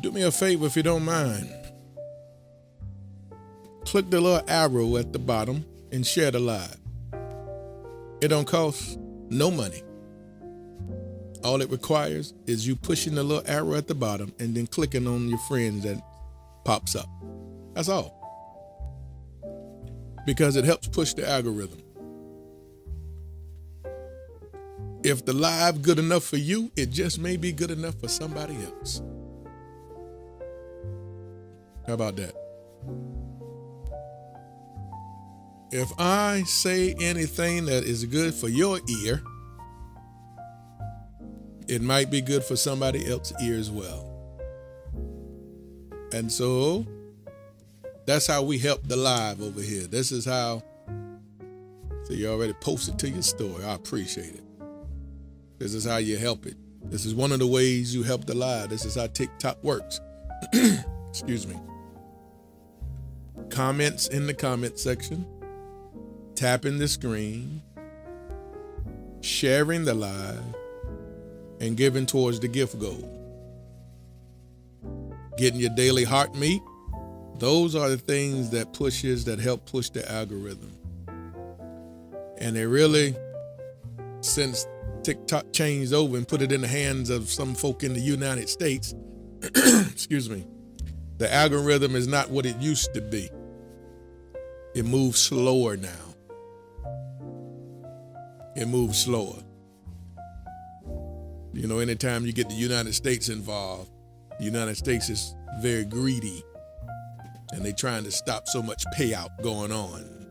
Do me a favor if you don't mind. Click the little arrow at the bottom and share the live. It don't cost no money. All it requires is you pushing the little arrow at the bottom and then clicking on your friends that pops up. That's all. Because it helps push the algorithm. If the live good enough for you, it just may be good enough for somebody else. How about that? If I say anything that is good for your ear, it might be good for somebody else's ear as well. And so that's how we help the live over here. This is how, so you already posted to your story. I appreciate it. This is how you help it. This is one of the ways you help the live. This is how TikTok works. Excuse me. Comments in the comment section, tapping the screen, sharing the live, and giving towards the gift goal. Getting your daily heart meet. Those are the things that help push the algorithm. And they really, since TikTok changed over and put it in the hands of some folk in the United States, excuse me, the algorithm is not what it used to be. It moves slower now. It moves slower. You know, anytime you get the United States involved, the United States is very greedy and they're trying to stop so much payout going on.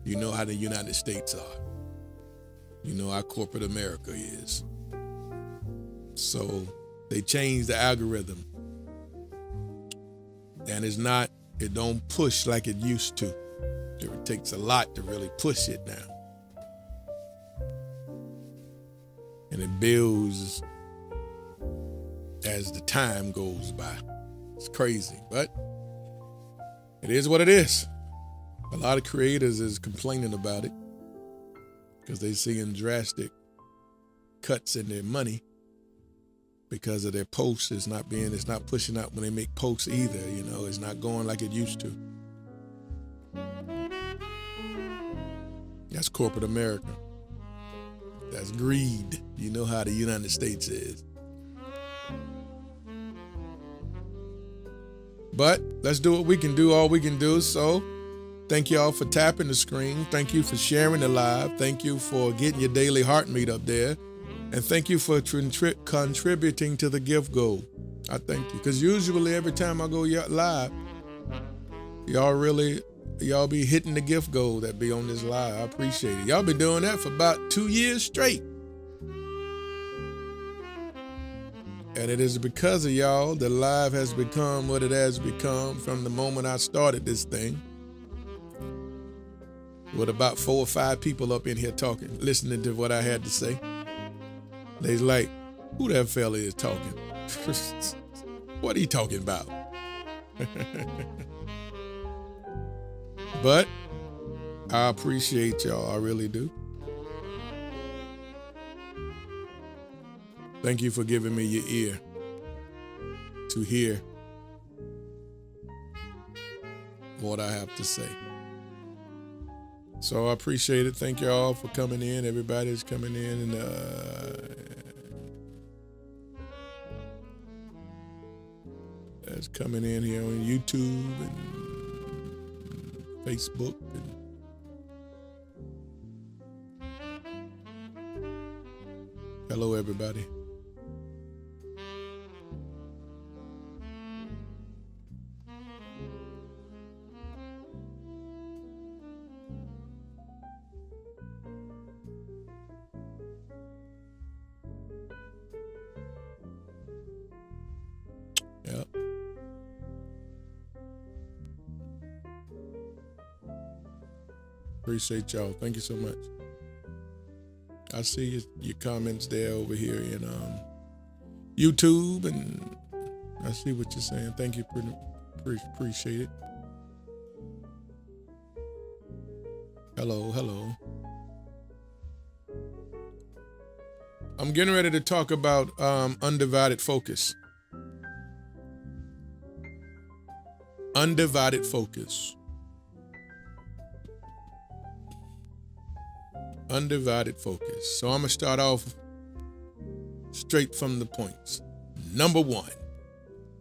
You know how the United States are. You know how corporate America is. So they changed the algorithm. And it don't push like it used to. It takes a lot to really push it now. And it builds as the time goes by. It's crazy, but it is what it is. A lot of creators is complaining about it because they're seeing drastic cuts in their money because of their posts. It's not pushing out when they make posts either. You know, it's not going like it used to. That's corporate America. That's greed. You know how the United States is. But let's do what we can do, all we can do. So thank you all for tapping the screen. Thank you for sharing the live. Thank you for getting your daily heart meet up there. And thank you for contributing to the gift goal. I thank you. Because usually every time I go live, y'all be hitting the gift goal that be on this live. I appreciate it. Y'all been doing that for about 2 years straight. And it is because of y'all the live has become what it has become from the moment I started this thing. With about 4 or 5 people up in here talking, listening to what I had to say. They's like, who that fella is talking? What he talking about? But I appreciate y'all. I really do. Thank you for giving me your ear to hear what I have to say. So I appreciate it. Thank you all for coming in. Everybody's coming in and that's coming in here on YouTube and Facebook and hello everybody. Yep. Appreciate y'all. Thank you so much. I see your comments there over here in YouTube, and I see what you're saying. Thank you. Appreciate it. Hello. I'm getting ready to talk about Undivided Focus. Undivided focus. Undivided focus. So I'm going to start off straight from the points. Number one.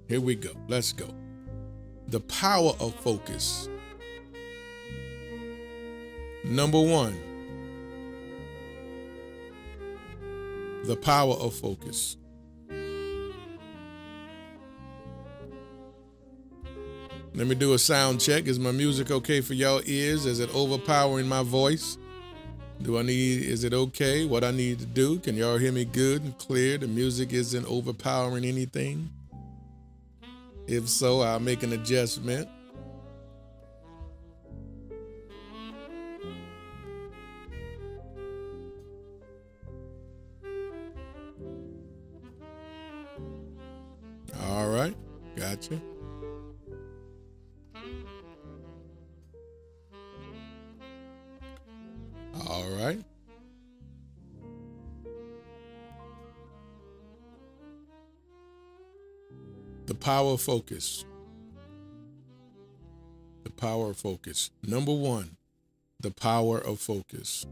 Here we go. Let's go. The power of focus. Number one. The power of focus. Let me do a sound check. Is my music okay for y'all ears? Is it overpowering my voice? Is it okay? What I need to do? Can y'all hear me good and clear? The music isn't overpowering anything? If so, I'll make an adjustment. All right, gotcha. All right. The power of focus. The power of focus. Number one, the power of focus.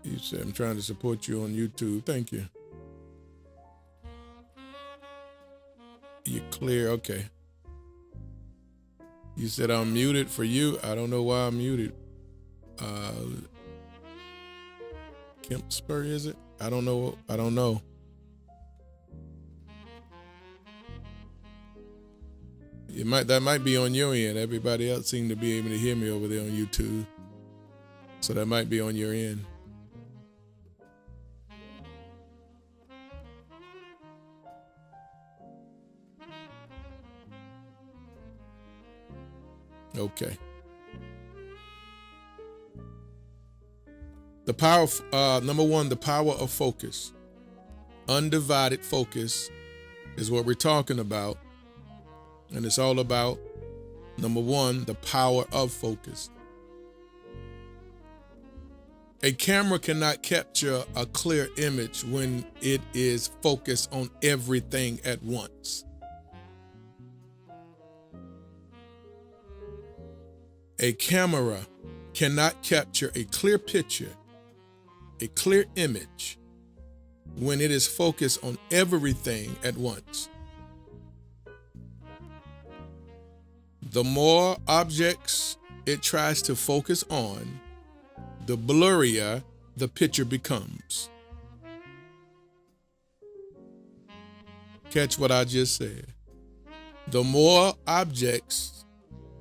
You said I'm trying to support you on YouTube. Thank you. You're clear? Okay. You said I'm muted for you. I don't know why I'm muted. Kemp Spur, is it? I don't know. That might be on your end. Everybody else seemed to be able to hear me over there on YouTube. So that might be on your end. Okay. The power of, number one, the power of focus. Undivided focus is what we're talking about. And it's all about, number one, the power of focus. A camera cannot capture a clear image when it is focused on everything at once. A camera cannot capture a clear picture, a clear image, when it is focused on everything at once. The more objects it tries to focus on, the blurrier the picture becomes. Catch what I just said. The more objects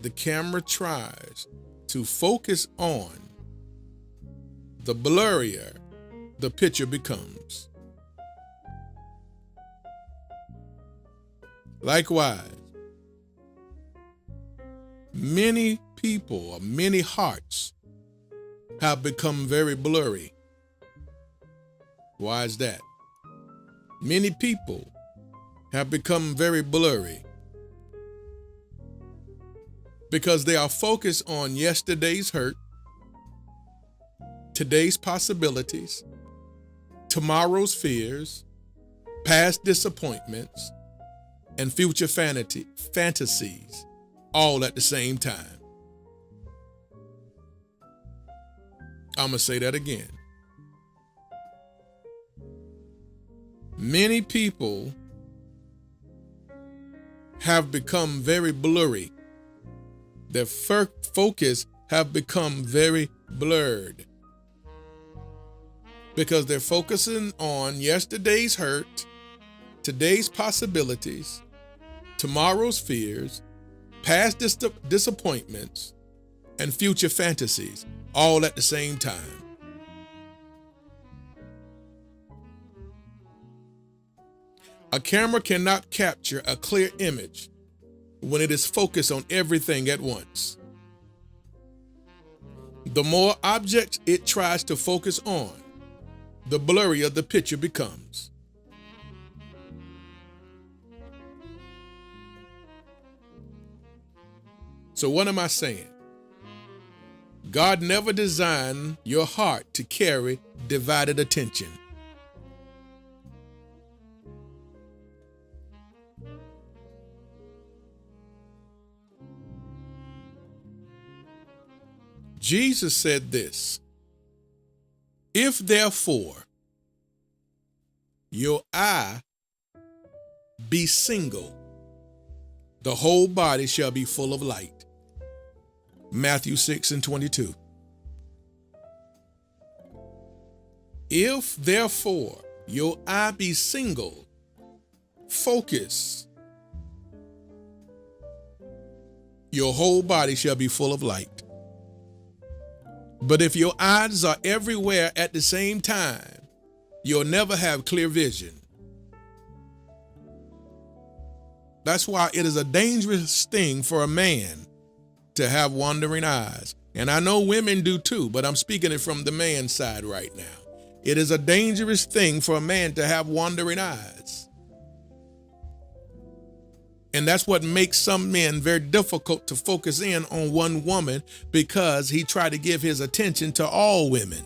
the camera tries to focus on, the blurrier the picture becomes. Likewise, many people or many hearts have become very blurry. Why is that? Many people have become very blurry because they are focused on yesterday's hurt, today's possibilities, tomorrow's fears, past disappointments, and future fantasies, all at the same time. I'm going to say that again. Many people have become very blurry. Their focus have become very blurred because they're focusing on yesterday's hurt, today's possibilities, tomorrow's fears, past disappointments, and future fantasies, all at the same time. A camera cannot capture a clear image when it is focused on everything at once. The more objects it tries to focus on, the blurrier the picture becomes. So what am I saying? God never designed your heart to carry divided attention. Jesus said this, if therefore your eye be single, the whole body shall be full of light. Matthew 6:22. If therefore your eye be single, focus, your whole body shall be full of light. But if your eyes are everywhere at the same time, you'll never have clear vision. That's why it is a dangerous thing for a man to have wandering eyes. And I know women do too, but I'm speaking it from the man's side right now. It is a dangerous thing for a man to have wandering eyes. And that's what makes some men very difficult to focus in on one woman, because he tried to give his attention to all women.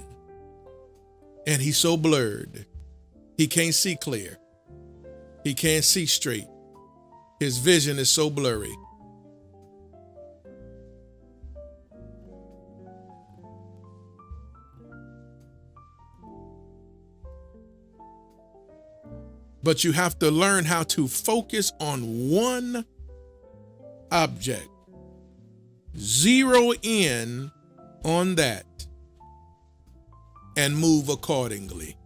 And he's so blurred. He can't see clear. He can't see straight. His vision is so blurry. But you have to learn how to focus on one object. Zero in on that and move accordingly.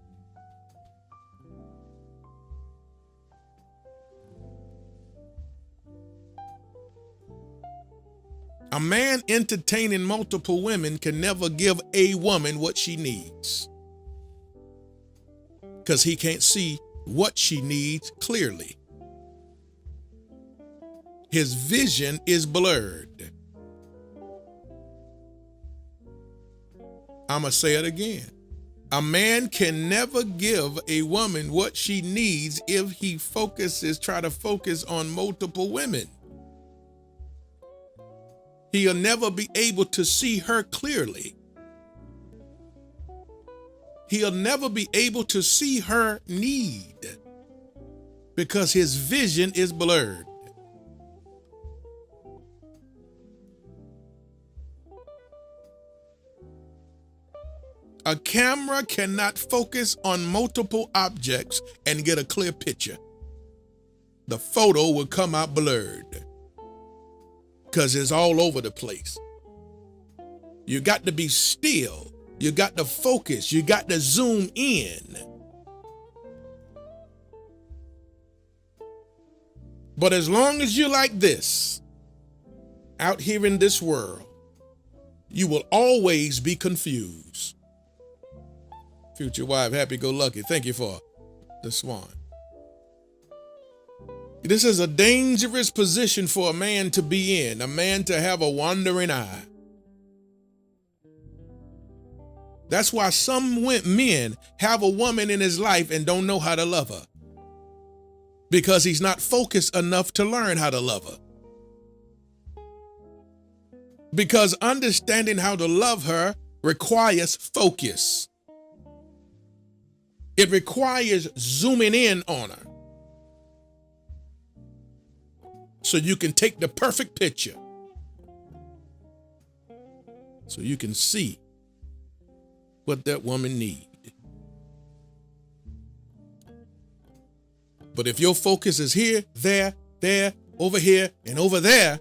A man entertaining multiple women can never give a woman what she needs, because he can't see what she needs clearly. His vision is blurred. I'm going to say it again. A man can never give a woman what she needs if he try to focus on multiple women. He'll never be able to see her clearly. He'll never be able to see her need, because his vision is blurred. A camera cannot focus on multiple objects and get a clear picture. The photo will come out blurred because it's all over the place. You got to be still. You got to focus. You got to zoom in. But as long as you're like this, out here in this world, you will always be confused. Future wife, happy-go-lucky, thank you for the swan. This is a dangerous position for a man to be in, a man to have a wandering eye. That's why some men have a woman in his life and don't know how to love her, because he's not focused enough to learn how to love her. Because understanding how to love her requires focus. It requires zooming in on her so you can take the perfect picture, so you can see what that woman needs. But if your focus is here, there, over here, and over there,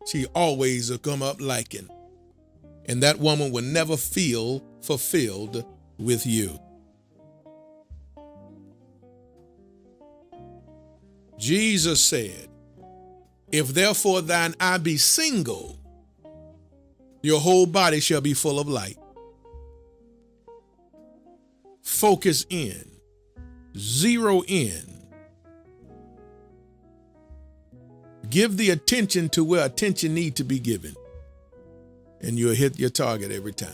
she always will come up liking. And that woman will never feel fulfilled with you. Jesus said, if therefore thine eye be single, your whole body shall be full of light. Focus in, zero in. Give the attention to where attention needs to be given, and you'll hit your target every time.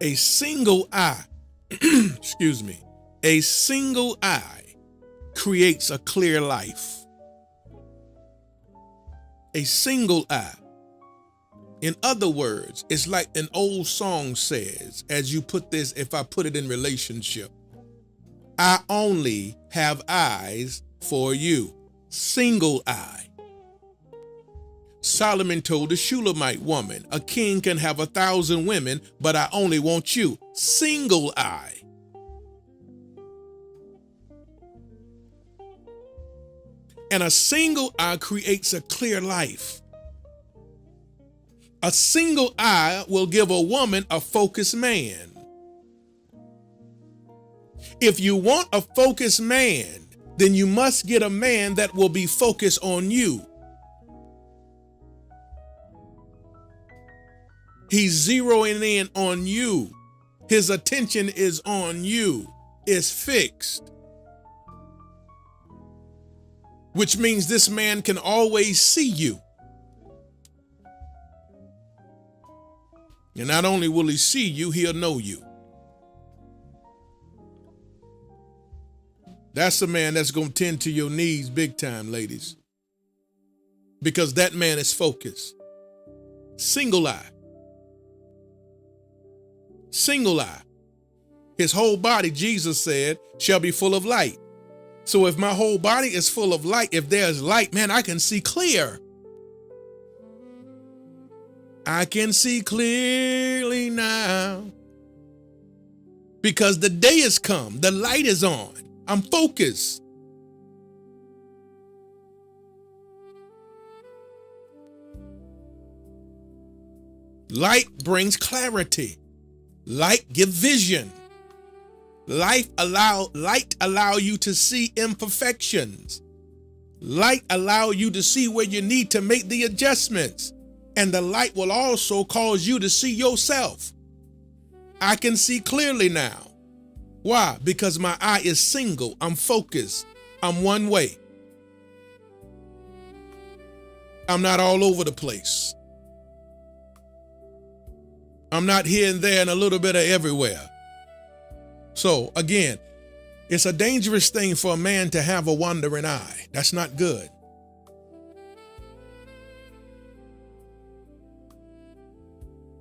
A single eye, excuse me, a single eye creates a clear life. A single eye. In other words, it's like an old song says, as you put this, if I put it in relationship, I only have eyes for you. Single eye. Solomon told the Shulamite woman, a king can have 1,000 women, but I only want you. Single eye. And a single eye creates a clear life. A single eye will give a woman a focused man. If you want a focused man, then you must get a man that will be focused on you. He's zeroing in on you. His attention is on you. It's fixed. Which means this man can always see you. And not only will he see you, he'll know you. That's a man that's going to tend to your needs big time, ladies. Because that man is focused. Single eye. Single eye. His whole body, Jesus said, shall be full of light. So if my whole body is full of light, if there's light, man, I can see clear. I can see clearly now. Because the day has come. The light is on. I'm focused. Light brings clarity. Light gives vision. Light allow you to see imperfections. Light allow you to see where you need to make the adjustments. And the light will also cause you to see yourself. I can see clearly now. Why? Because my eye is single. I'm focused. I'm one way. I'm not all over the place. I'm not here and there and a little bit of everywhere. So again, it's a dangerous thing for a man to have a wandering eye. That's not good.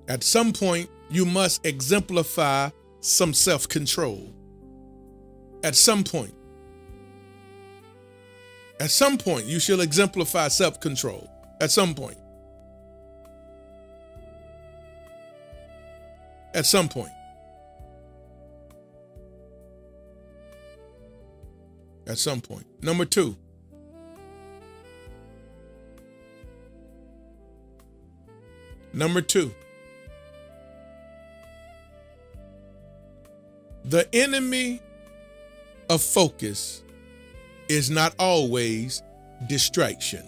At some point, you must exemplify some self-control. At some point. At some point, you shall exemplify self-control. At some point. At some point. At some point. Number two. Number two. The enemy of focus is not always distraction.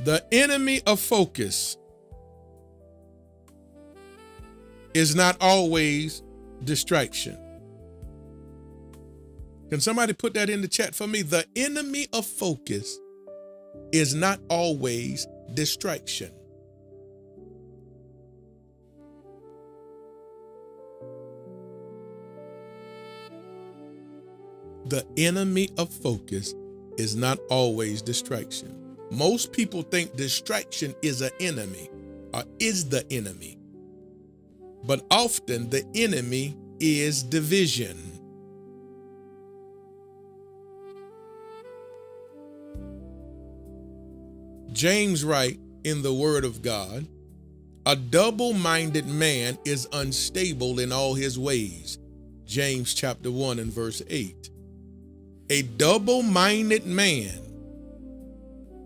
The enemy of focus is not always distraction. Can somebody put that in the chat for me? The enemy of focus is not always distraction. The enemy of focus is not always distraction. Most people think distraction is an enemy or is the enemy. But often the enemy is division. James writes in the Word of God, a double-minded man is unstable in all his ways. James chapter 1 and verse 8. A double-minded man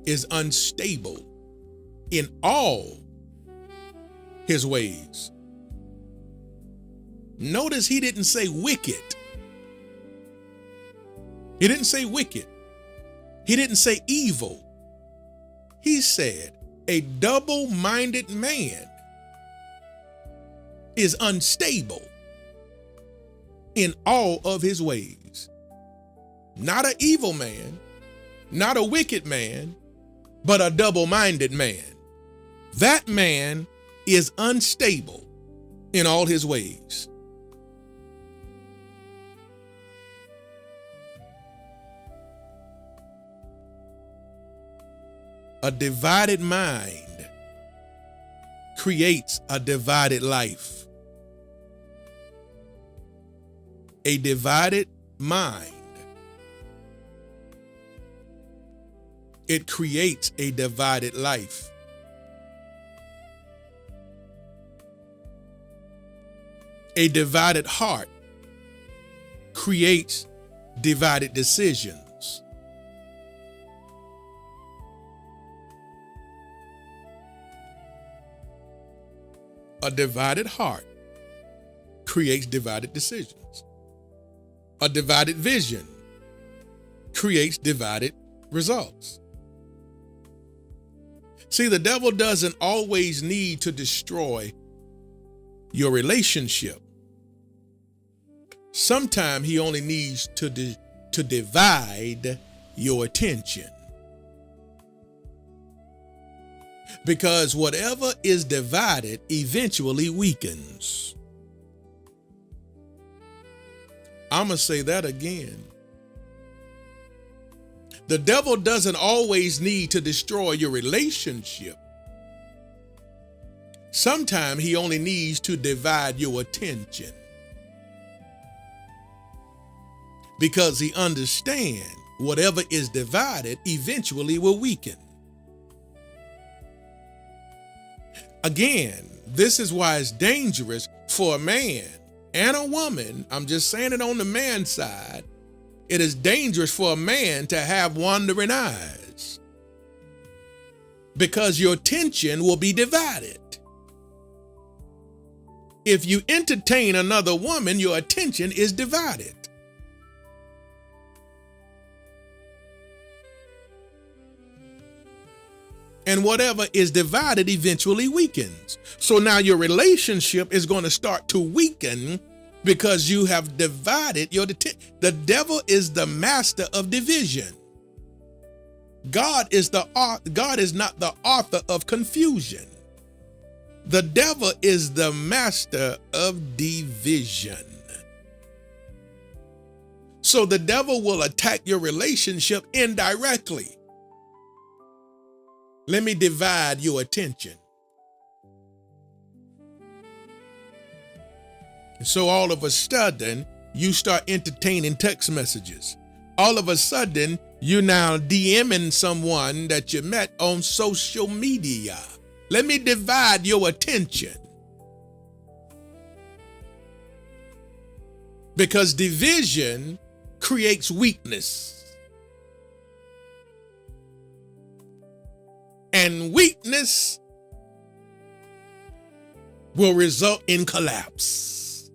is unstable in all his ways. Notice he didn't say wicked. He didn't say wicked. He didn't say evil. He said a double-minded man is unstable in all of his ways. Not an evil man, not a wicked man, but a double-minded man. That man is unstable in all his ways. A divided mind creates a divided life. A divided mind, it creates a divided life. A divided heart creates divided decisions. A divided heart creates divided decisions. A divided vision creates divided results. See, the devil doesn't always need to destroy your relationship. Sometimes he only needs to divide your attention. Because whatever is divided eventually weakens. I'm going to say that again. The devil doesn't always need to destroy your relationship. Sometimes he only needs to divide your attention. Because he understands whatever is divided eventually will weaken. Again, this is why it's dangerous for a man and a woman. I'm just saying it on the man's side. It is dangerous for a man to have wandering eyes because your attention will be divided. If you entertain another woman, your attention is divided. And whatever is divided eventually weakens. So now your relationship is going to start to weaken because you have divided your attention. The devil is the master of division. God is not the author of confusion. The devil is the master of division. So the devil will attack your relationship indirectly. Let me divide your attention. So all of a sudden, you start entertaining text messages. All of a sudden, you're now DMing someone that you met on social media. Let me divide your attention. Because division creates weakness. And weakness will result in collapse.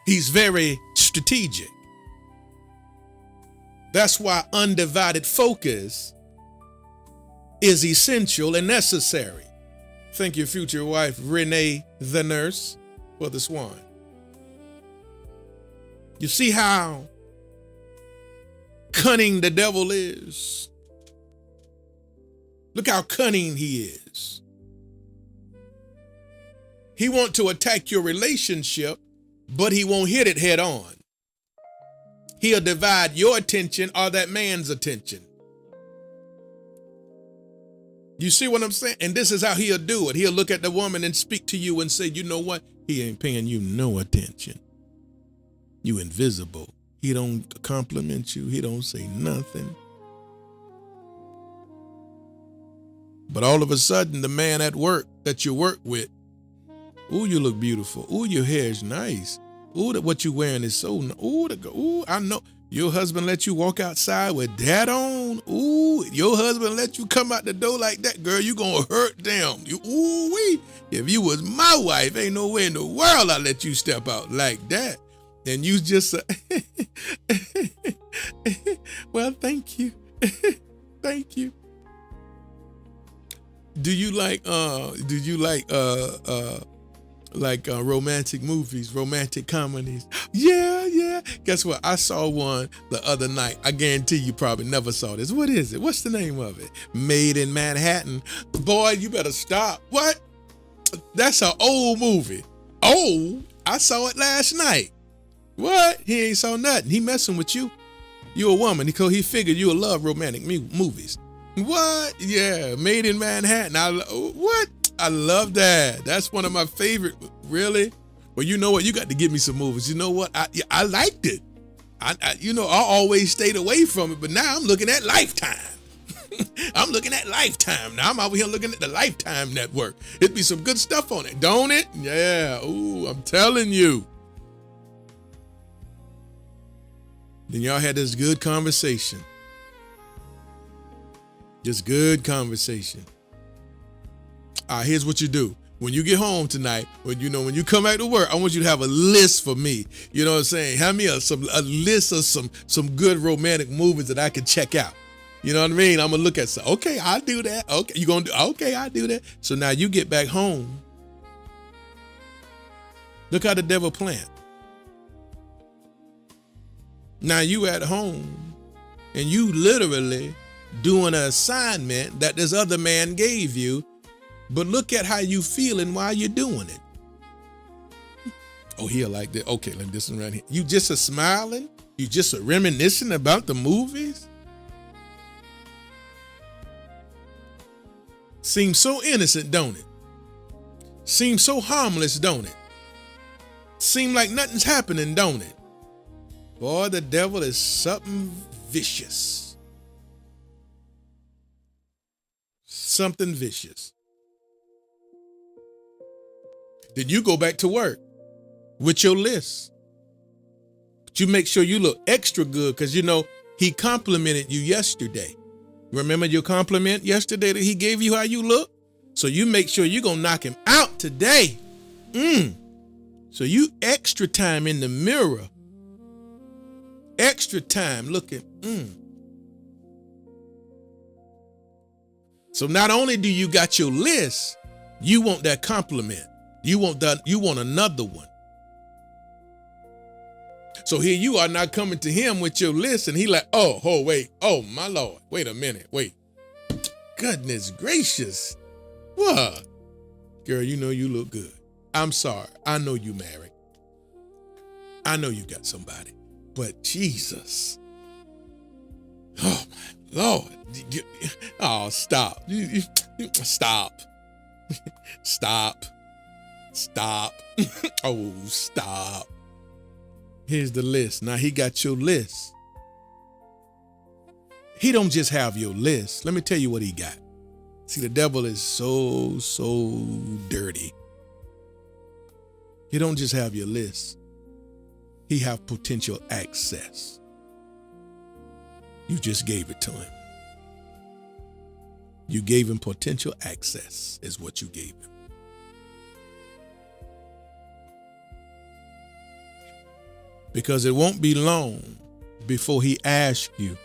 He's very strategic. That's why undivided focus is essential and necessary. Thank your future wife, Renee, the nurse, for the swan. You see how cunning the devil is? Look how cunning he is. He wants to attack your relationship, but he won't hit it head on. He'll divide your attention or that man's attention. You see what I'm saying? And this is how he'll do it. He'll look at the woman and speak to you and say, you know what? He ain't paying you no attention. You invisible. He don't compliment you. He don't say nothing. But all of a sudden, the man at work that you work with, ooh, you look beautiful. Ooh, your hair is nice. Ooh, what you wearing is so nice. Ooh, I know. Your husband let you walk outside with that on. Ooh, your husband let you come out the door like that, girl, you gonna hurt them. Ooh-wee. If you was my wife, ain't no way in the world I'd let you step out like that. And you just well, thank you. Thank you. Do you like romantic movies, romantic comedies? Yeah. Guess what? I saw one the other night. I guarantee you probably never saw this. What is it? What's the name of it? Made in Manhattan. Boy, you better stop. What? That's an old movie. Oh, I saw it last night. What? He ain't saw nothing. He messing with you. You a woman because he figured you would love romantic movies. What? Yeah, Made in Manhattan. What? I love that. That's one of my favorite. Really? Well, you know what? You got to give me some movies. You know what? I liked it. I always stayed away from it, but now I'm looking at Lifetime. I'm looking at Lifetime. Now I'm over here looking at the Lifetime network. It'd be some good stuff on it, don't it? Yeah. Ooh, I'm telling you. Then y'all had this good conversation. Just good conversation. Here's what you do. When you get home tonight, when you come back to work, I want you to have a list for me. You know what I'm saying? Have me a list of some good romantic movies that I can check out. You know what I mean? I'm gonna look at some. Okay, I'll do that. Okay, you gonna do? Okay, I'll do that. So now you get back home. Look how the devil planned. Now you at home, and you literally doing an assignment that this other man gave you. But look at how you feeling while you're doing it. Oh, here like that. Okay, let me this one right here. You just a smiling? You just a reminiscing about the movies? Seems so innocent, don't it? Seems so harmless, don't it? Seem like nothing's happening, don't it? Boy, the devil is something vicious. Something vicious. Then you go back to work with your list. But you make sure you look extra good because he complimented you yesterday. Remember your compliment yesterday that he gave you how you look? So you make sure you're going to knock him out today. So you extra time in the mirror. Extra time looking. So not only do you got your list, you want that compliment. You want another one. So here you are not coming to him with your list, and he like, wait, my Lord, wait a minute, wait. Goodness gracious. What? Girl, you look good. I'm sorry. I know you married. I know you got somebody, but Jesus. Oh my Lord. Oh, stop. Stop. Stop. Stop. Oh, stop. Here's the list. Now he got your list. He don't just have your list. Let me tell you what he got. See, the devil is so dirty. He don't just have your list. He have potential access. You just gave it to him. You gave him potential access is what you gave him. Because it won't be long before he asks you,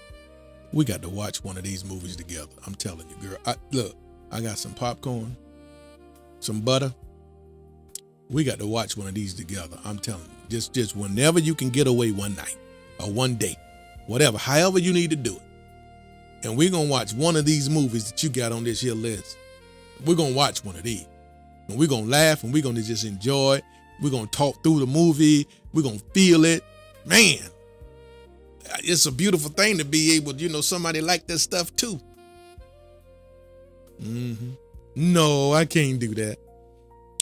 we got to watch one of these movies together. I'm telling you, girl. Look, I got some popcorn, some butter. We got to watch one of these together. I'm telling you, just whenever you can get away one night or one day, whatever, however you need to do it. And we're going to watch one of these movies that you got on this here list. We're going to watch one of these. And we're going to laugh and we're going to just enjoy it. We're going to talk through the movie. We're going to feel it. Man, it's a beautiful thing to be able, somebody like this stuff too. No, I can't do that.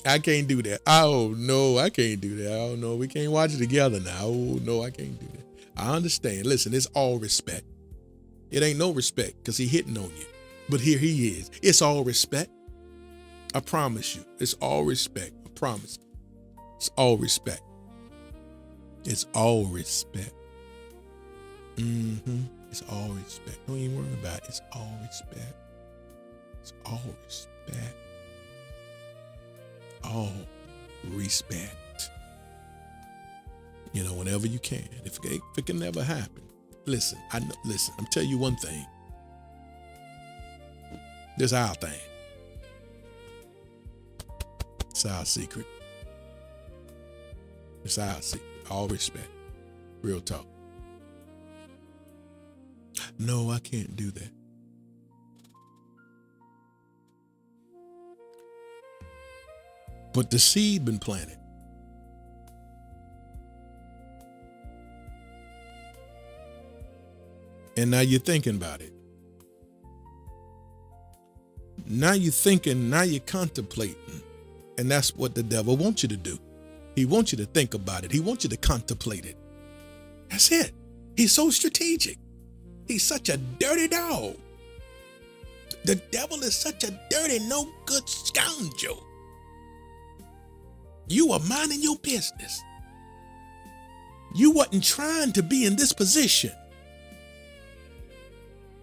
I can't do that. Oh, no, I can't do that. Oh, no, we can't watch it together now. Oh, no, I can't do that. I understand. Listen, it's all respect. It ain't no respect because he hitting on you. But here he is. It's all respect. I promise you. It's all respect. I promise. It's all respect. It's all respect. It's all respect. Don't even worry about it. It's all respect. It's all respect. All respect. Whenever you can. If it can never happen. Listen, I'm telling you one thing. This is our thing. It's our secret. It's our secret. All respect. Real talk. No, I can't do that. But the seed been planted. And now you're thinking about it. Now you're thinking, now you're contemplating. And that's what the devil wants you to do. He wants you to think about it. He wants you to contemplate it. That's it. He's so strategic. He's such a dirty dog. The devil is such a dirty, no good scoundrel. You are minding your business. You wasn't trying to be in this position.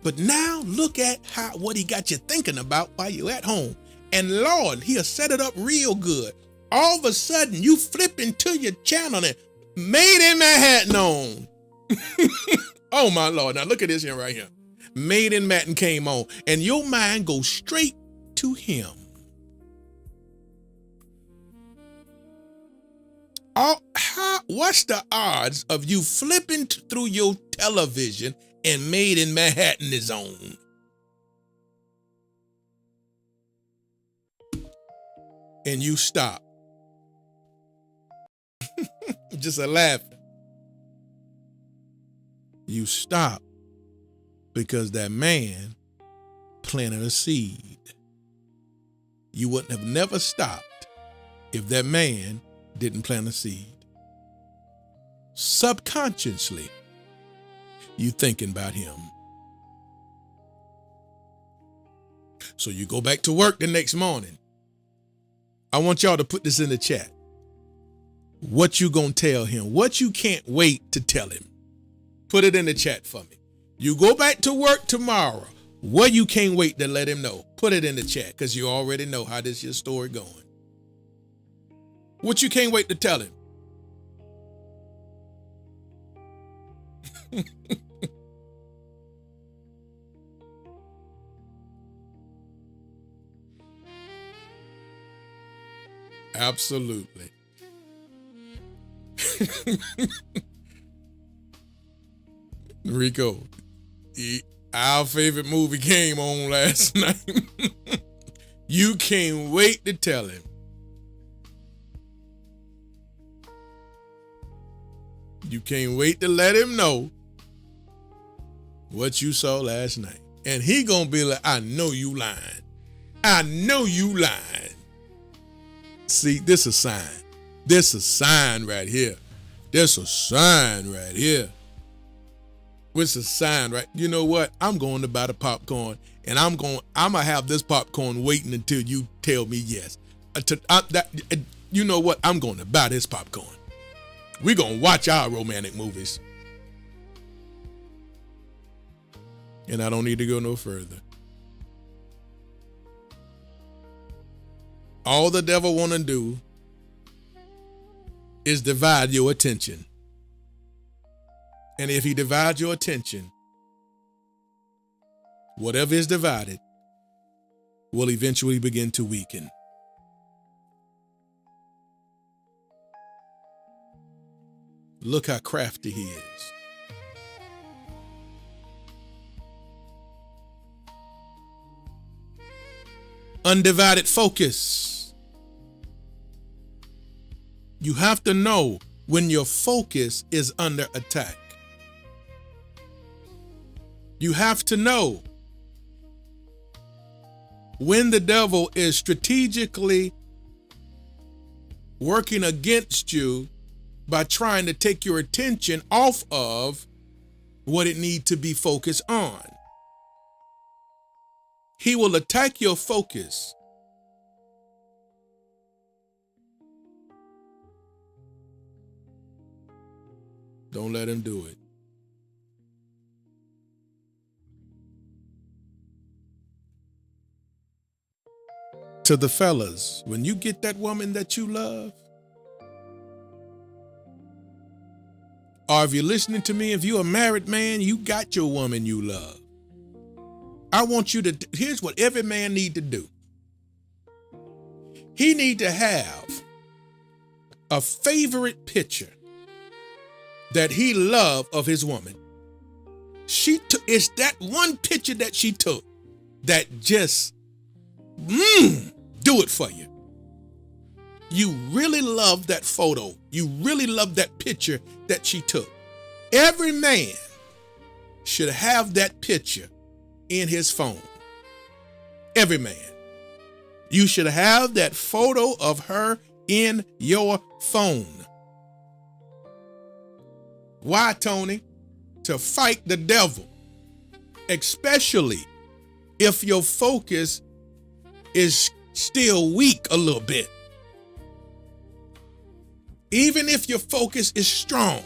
But now look at what he got you thinking about while you're at home. And Lord, he'll set it up real good. All of a sudden, you flip into your channel and Made in Manhattan on. Oh, my Lord. Now look at this here right here. Made in Manhattan came on. And your mind goes straight to him. What's the odds of you flipping through your television and Made in Manhattan is on? And you stop. Just a laughing. You stop because that man planted a seed. You wouldn't have never stopped if that man didn't plant a seed. Subconsciously, you thinking about him. So you go back to work the next morning. I want y'all to put this in the chat. What you gonna tell him? What you can't wait to tell him? Put it in the chat for me. You go back to work tomorrow. What you can't wait to let him know? Put it in the chat because you already know how this your story going. What you can't wait to tell him? Absolutely. Rico, our favorite movie came on last night. You can't wait to tell him. You can't wait to let him know what you saw last night. And he gonna be like, I know you lying. I know you lying. See, this is a sign. This is a sign right here. This is a sign right here. What's a sign, right? You know what? I'm going to buy the popcorn, and I'm gonna have this popcorn waiting until you tell me yes. You know what? I'm going to buy this popcorn. We're going to watch our romantic movies. And I don't need to go no further. All the devil want to do is divide your attention. And if he divides your attention, whatever is divided will eventually begin to weaken. Look how crafty he is. Undivided focus. You have to know when your focus is under attack. You have to know when the devil is strategically working against you by trying to take your attention off of what it needs to be focused on. He will attack your focus. Don't let him do it. To the fellas, when you get that woman that you love, or if you're listening to me, if you're a married man, you got your woman you love. I want you to, here's what every man need to do. He need to have a favorite picture that he loved of his woman. It's that one picture that she took that just, do it for you. You really love that photo. You really love that picture that she took. Every man should have that picture in his phone. Every man. You should have that photo of her in your phone. Why, Tony? To fight the devil, especially if your focus is still weak a little bit. Even if your focus is strong,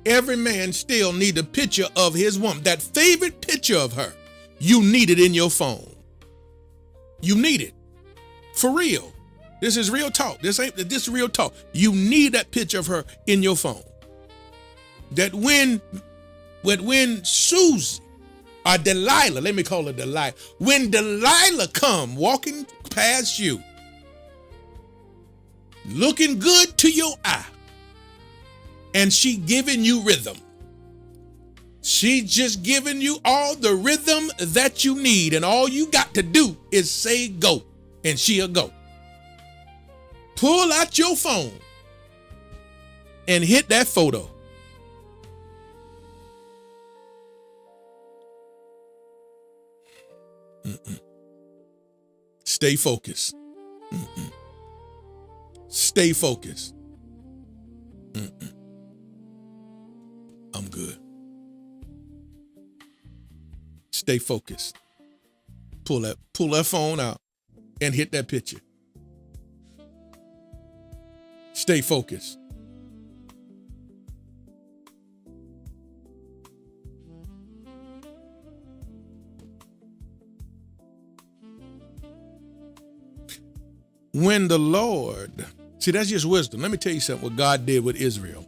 every man still need a picture of his woman. That favorite picture of her, you need it in your phone. You need it. For real. This is real talk. This is real talk. You need that picture of her in your phone. That when Susie or Delilah, let me call her Delilah, when Delilah come walking past you, looking good to your eye, and she giving you rhythm. She just giving you all the rhythm that you need, and all you got to do is say go, and she'll go. Pull out your phone and hit that photo. Stay focused. Stay focused. I'm good. Stay focused. Pull that phone out and hit that picture. Stay focused. When the Lord, see, that's just wisdom. Let me tell you something, what God did with Israel.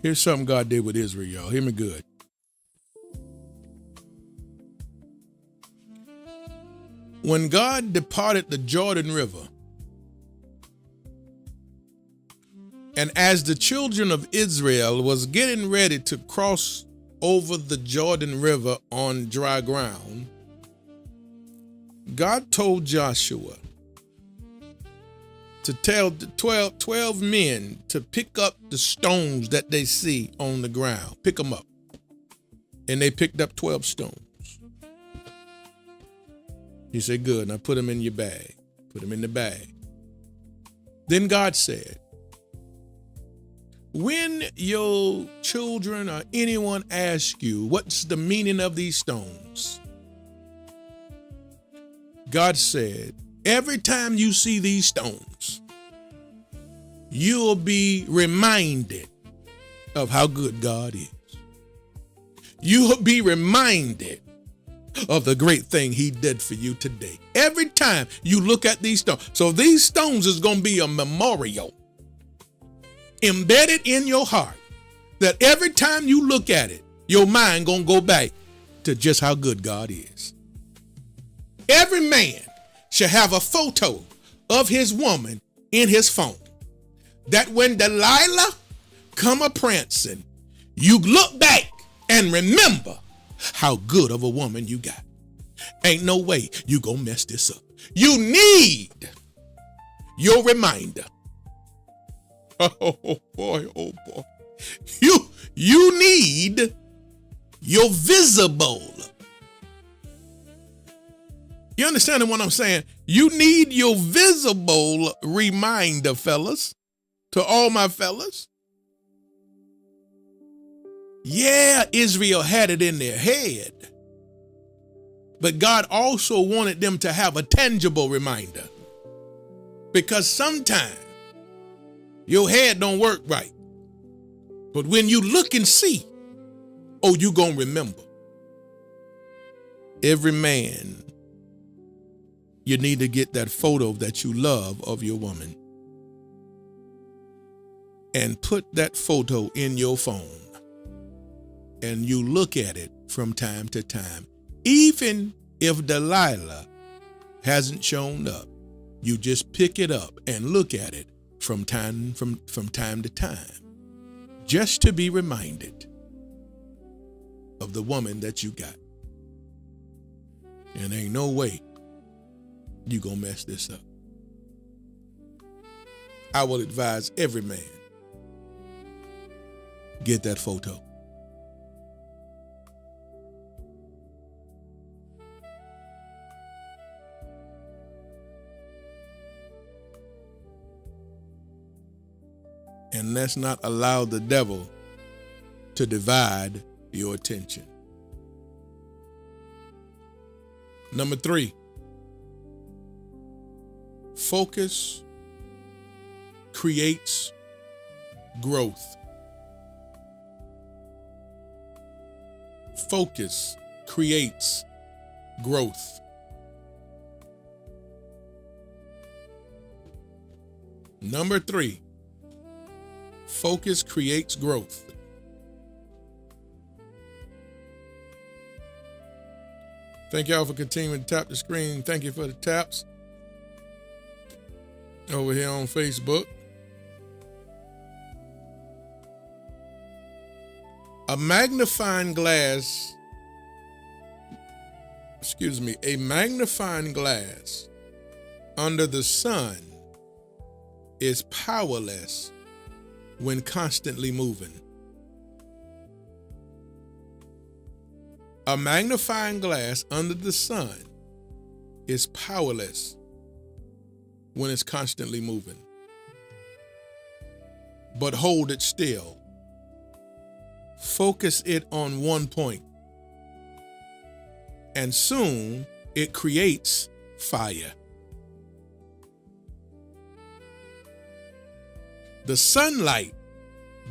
Here's something God did with Israel, y'all. Hear me good. When God departed the Jordan River, and as the children of Israel was getting ready to cross over the Jordan River on dry ground, God told Joshua to tell the 12 men to pick up the stones that they see on the ground. Pick them up. And they picked up 12 stones. He said, good, now put them in your bag. Put them in the bag. Then God said, when your children or anyone asks you, what's the meaning of these stones? God said, every time you see these stones, you'll be reminded of how good God is. You'll be reminded of the great thing he did for you today. Every time you look at these stones. So these stones is going to be a memorial embedded in your heart that every time you look at it, your mind going to go back to just how good God is. Every man should have a photo of his woman in his phone, that when Delilah come a prancing, you look back and remember how good of a woman you got. Ain't no way you gonna mess this up. You need your reminder. Oh boy, oh boy. You need your visible. You understand what I'm saying? You need your visible reminder, fellas, to all my fellas. Yeah, Israel had it in their head, but God also wanted them to have a tangible reminder, because sometimes your head don't work right, but when you look and see, oh, you gonna remember. Every man, you need to get that photo that you love of your woman and put that photo in your phone, and you look at it from time to time. Even if Delilah hasn't shown up, you just pick it up and look at it from time to time, just to be reminded of the woman that you got. And ain't no way you gonna mess this up. I will advise every man, get that photo. And let's not allow the devil to divide your attention. Number 3, focus creates growth. Focus creates growth. Number 3, focus creates growth. Thank y'all for continuing to tap the screen. Thank you for the taps over here on Facebook. A magnifying glass under the sun is powerless when constantly moving. A magnifying glass under the sun is powerless when it's constantly moving. But hold it still. Focus it on one point, and soon it creates fire. The sunlight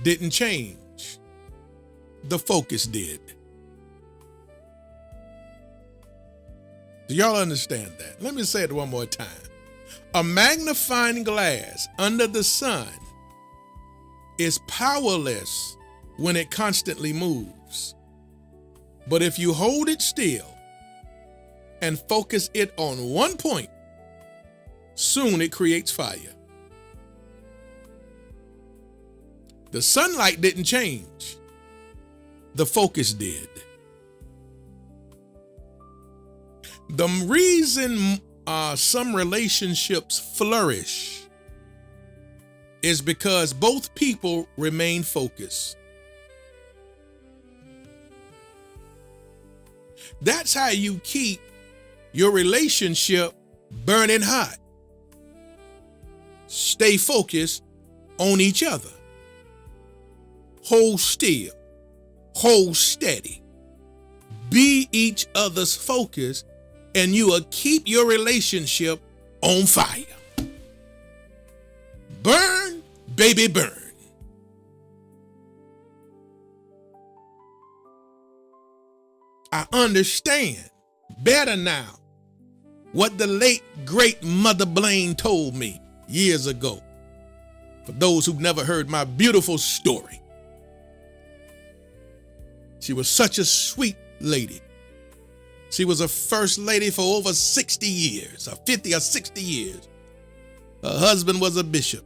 didn't change. The focus did. Do y'all understand that? Let me say it one more time. A magnifying glass under the sun is powerless when it constantly moves. But if you hold it still and focus it on one point, soon it creates fire. The sunlight didn't change. The focus did. The reason some relationships flourish is because both people remain focused. That's how you keep your relationship burning hot. Stay focused on each other. Hold still. Hold steady. Be each other's focus, and you will keep your relationship on fire. Burn, baby, burn. I understand better now what the late, great Mother Blaine told me years ago. For those who've never heard my beautiful story, she was such a sweet lady. She was a first lady for over 60 years, or 50 or 60 years. Her husband was a bishop.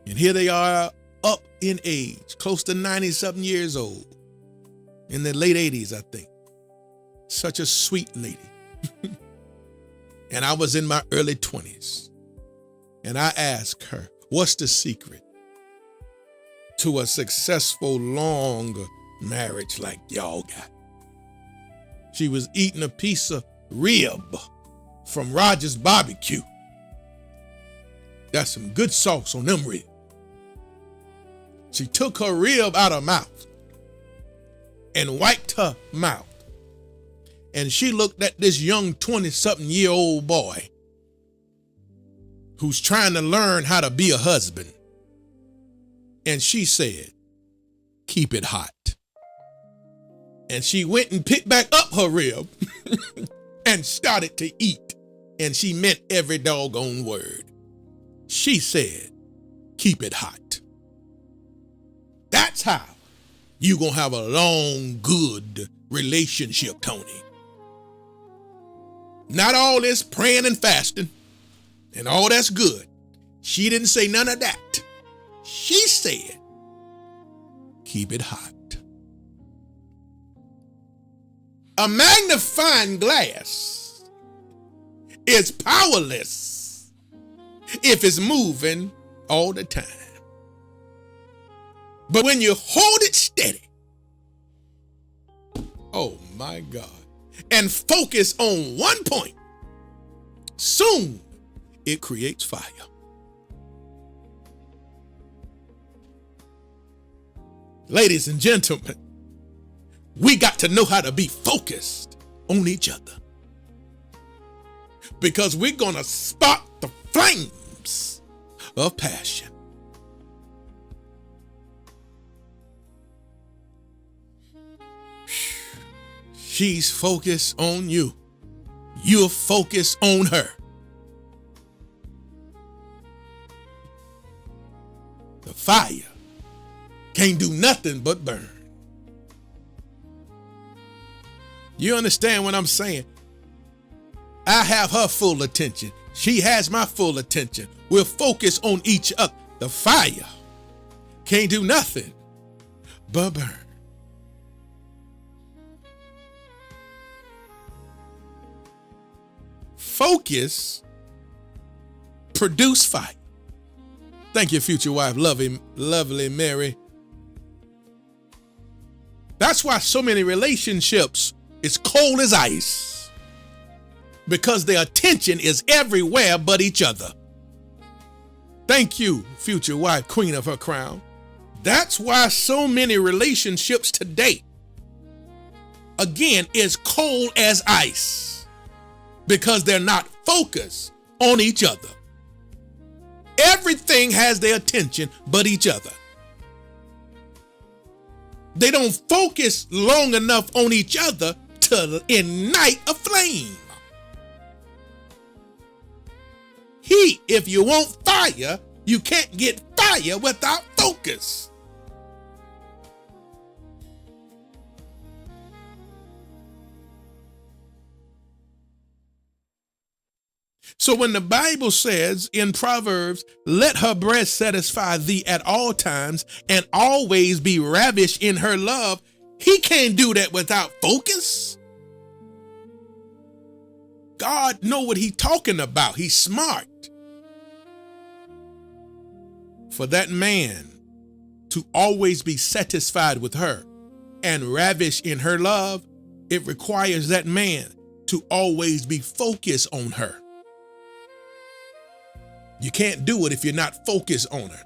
And here they are up in age, close to 90-something years old. In their late 80s, I think. Such a sweet lady. And I was in my early 20s. And I asked her, what's the secret to a successful, long marriage like y'all got? She was eating a piece of rib from Roger's Barbecue. That's some good sauce on them ribs. She took her rib out of her mouth and wiped her mouth. And she looked at this young 20-something-year-old boy who's trying to learn how to be a husband. And she said, keep it hot. And she went and picked back up her rib and started to eat. And she meant every doggone word. She said, keep it hot. That's how you gonna have a long, good relationship, Tony. Not all this praying and fasting and all that's good. She didn't say none of that. She said, keep it hot. A magnifying glass is powerless if it's moving all the time. But when you hold it steady, oh my God, and focus on one point, soon it creates fire. Ladies and gentlemen, we got to know how to be focused on each other, because we're going to spark the flames of passion. She's focused on you. You're focused on her. The fire can't do nothing but burn. You understand what I'm saying? I have her full attention. She has my full attention. We're focused on each other. The fire can't do nothing but burn. Focus produce fire. Thank you, future wife, lovely Mary. That's why so many relationships is cold as ice, because their attention is everywhere but each other. Thank you, future wife, queen of her crown. That's why so many relationships today, again, is cold as ice, because they're not focused on each other. Everything has their attention but each other. They don't focus long enough on each other to ignite a flame. Heat, if you want fire, you can't get fire without focus. So when the Bible says in Proverbs, let her breast satisfy thee at all times and always be ravished in her love, he can't do that without focus. God know what he's talking about. He's smart. For that man to always be satisfied with her and ravished in her love, it requires that man to always be focused on her. You can't do it if you're not focused on her.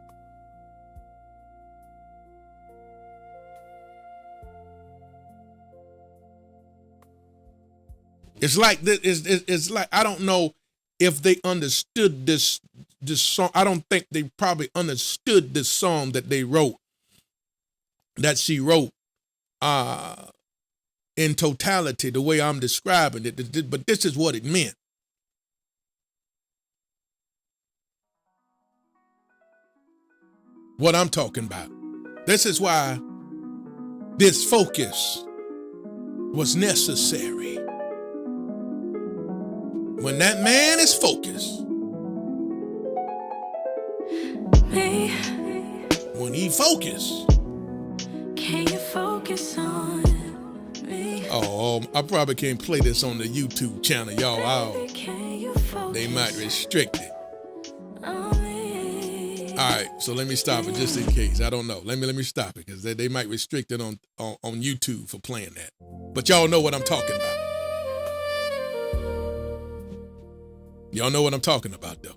It's like this. It's like, I don't know if they understood this song. I don't think they probably understood this song that they wrote, that she wrote, in totality, the way I'm describing it. But this is what it meant. What I'm talking about. This is why this focus was necessary. When that man is focused, when he focused, can you focus on me? Oh, I probably can't play this on the YouTube channel, y'all. They might restrict it. All right, so let me stop it just in case. I don't know. Let me stop it, because they might restrict it on YouTube for playing that. But y'all know what I'm talking about. Y'all know what I'm talking about, though.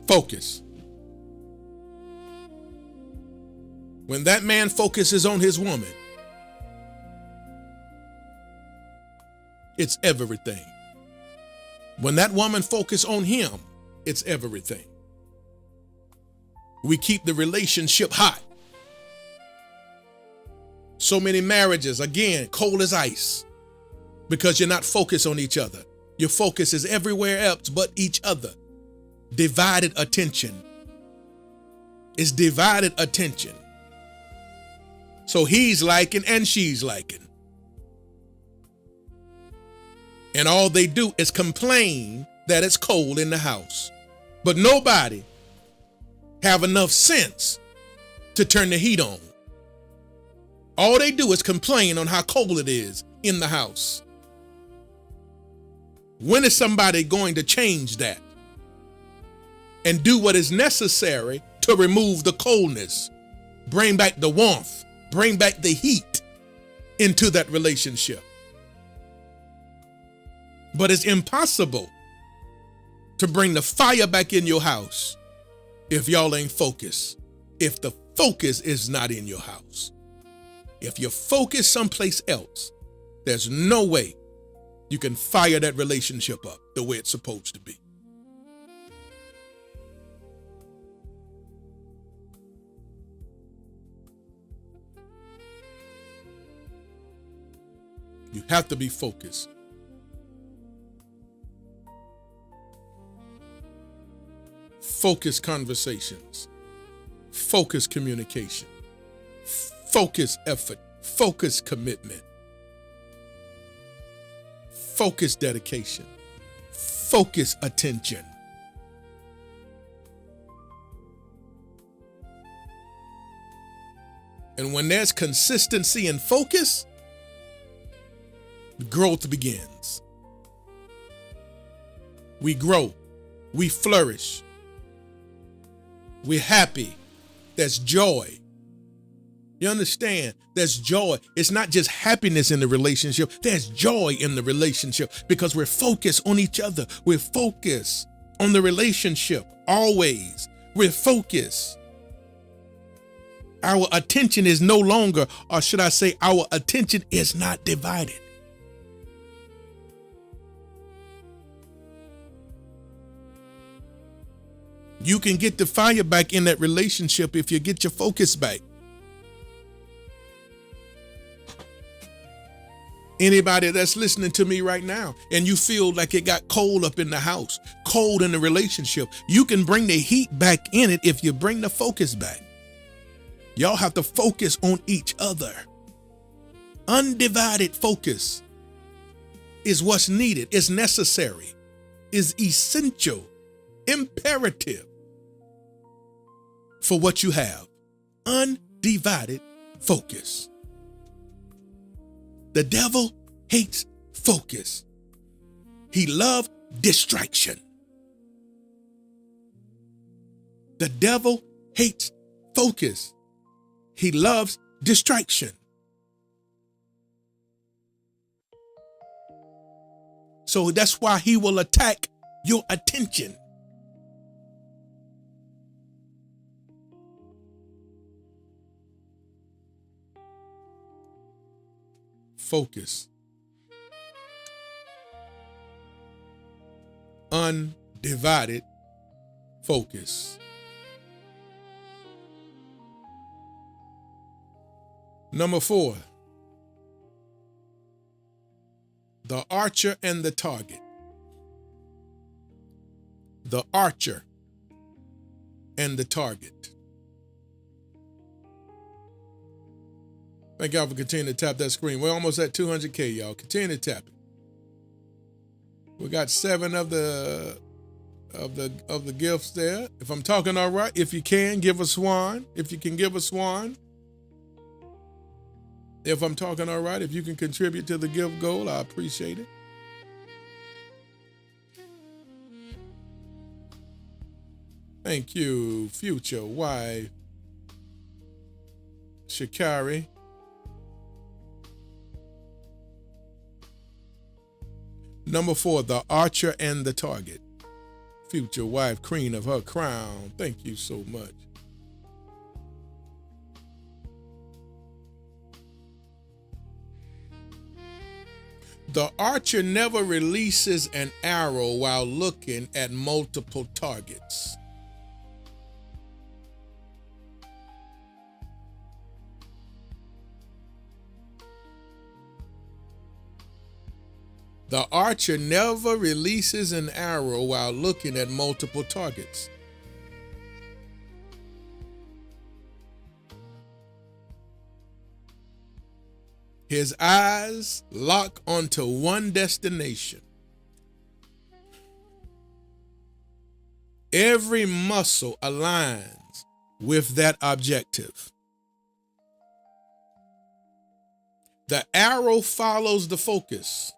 Focus. When that man focuses on his woman, it's everything. When that woman focuses on him, it's everything. We keep the relationship hot. So many marriages, again, cold as ice, because you're not focused on each other. Your focus is everywhere else but each other. Divided attention. It's divided attention. So he's liking and she's liking. And all they do is complain that it's cold in the house. But nobody have enough sense to turn the heat on. All they do is complain on how cold it is in the house. When is somebody going to change that and do what is necessary to remove the coldness, bring back the warmth, bring back the heat into that relationship. But it's impossible to bring the fire back in your house if y'all ain't focused, if the focus is not in your house. If you're focused someplace else, there's no way you can fire that relationship up the way it's supposed to be. You have to be focused. Focused conversations, focused communication, focused effort, focused commitment, focused dedication, focused attention. And when there's consistency and focus, growth begins. We grow, we flourish, we're happy. There's joy. You understand? There's joy. It's not just happiness in the relationship. There's joy in the relationship because we're focused on each other. We're focused on the relationship always. We're focused. Our attention is no longer, or should I say, our attention is not divided. You can get the fire back in that relationship if you get your focus back. Anybody that's listening to me right now and you feel like it got cold up in the house, cold in the relationship, you can bring the heat back in it if you bring the focus back. Y'all have to focus on each other. Undivided focus is what's needed, is necessary, is essential, imperative for what you have. Undivided focus. The devil hates focus. He loves distraction. The devil hates focus. He loves distraction. So that's why he will attack your attention. Focus. Undivided focus. Number 4, the archer and the target. The archer and the target. Thank y'all for continuing to tap that screen. We're almost at 200K, y'all. Continue to tap it. We got 7 of the gifts there. If I'm talking all right, if you can, give a swan. If you can give a swan. If I'm talking all right, if you can contribute to the gift goal, I appreciate it. Thank you, future wife, Shikari. Number 4, the archer and the target. Future wife, queen of her crown. Thank you so much. The archer never releases an arrow while looking at multiple targets. The archer never releases an arrow while looking at multiple targets. His eyes lock onto one destination. Every muscle aligns with that objective. The arrow follows the focus.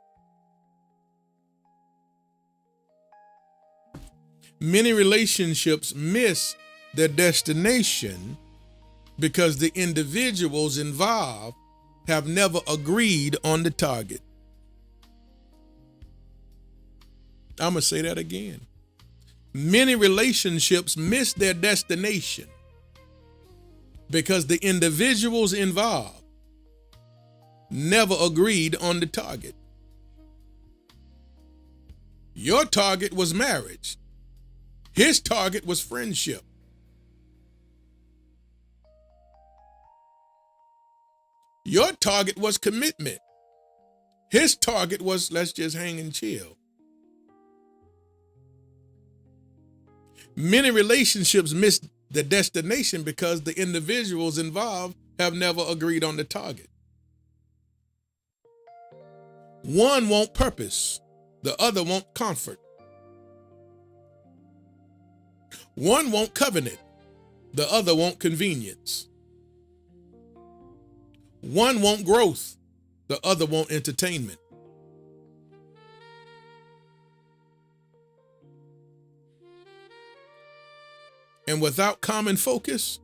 Many relationships miss their destination because the individuals involved have never agreed on the target. I'm going to say that again. Many relationships miss their destination because the individuals involved never agreed on the target. Your target was marriage. His target was friendship. Your target was commitment. His target was let's just hang and chill. Many relationships miss the destination because the individuals involved have never agreed on the target. One wants purpose, the other wants comfort. One wants covenant, the other wants convenience. One wants growth, the other wants entertainment. And without common focus,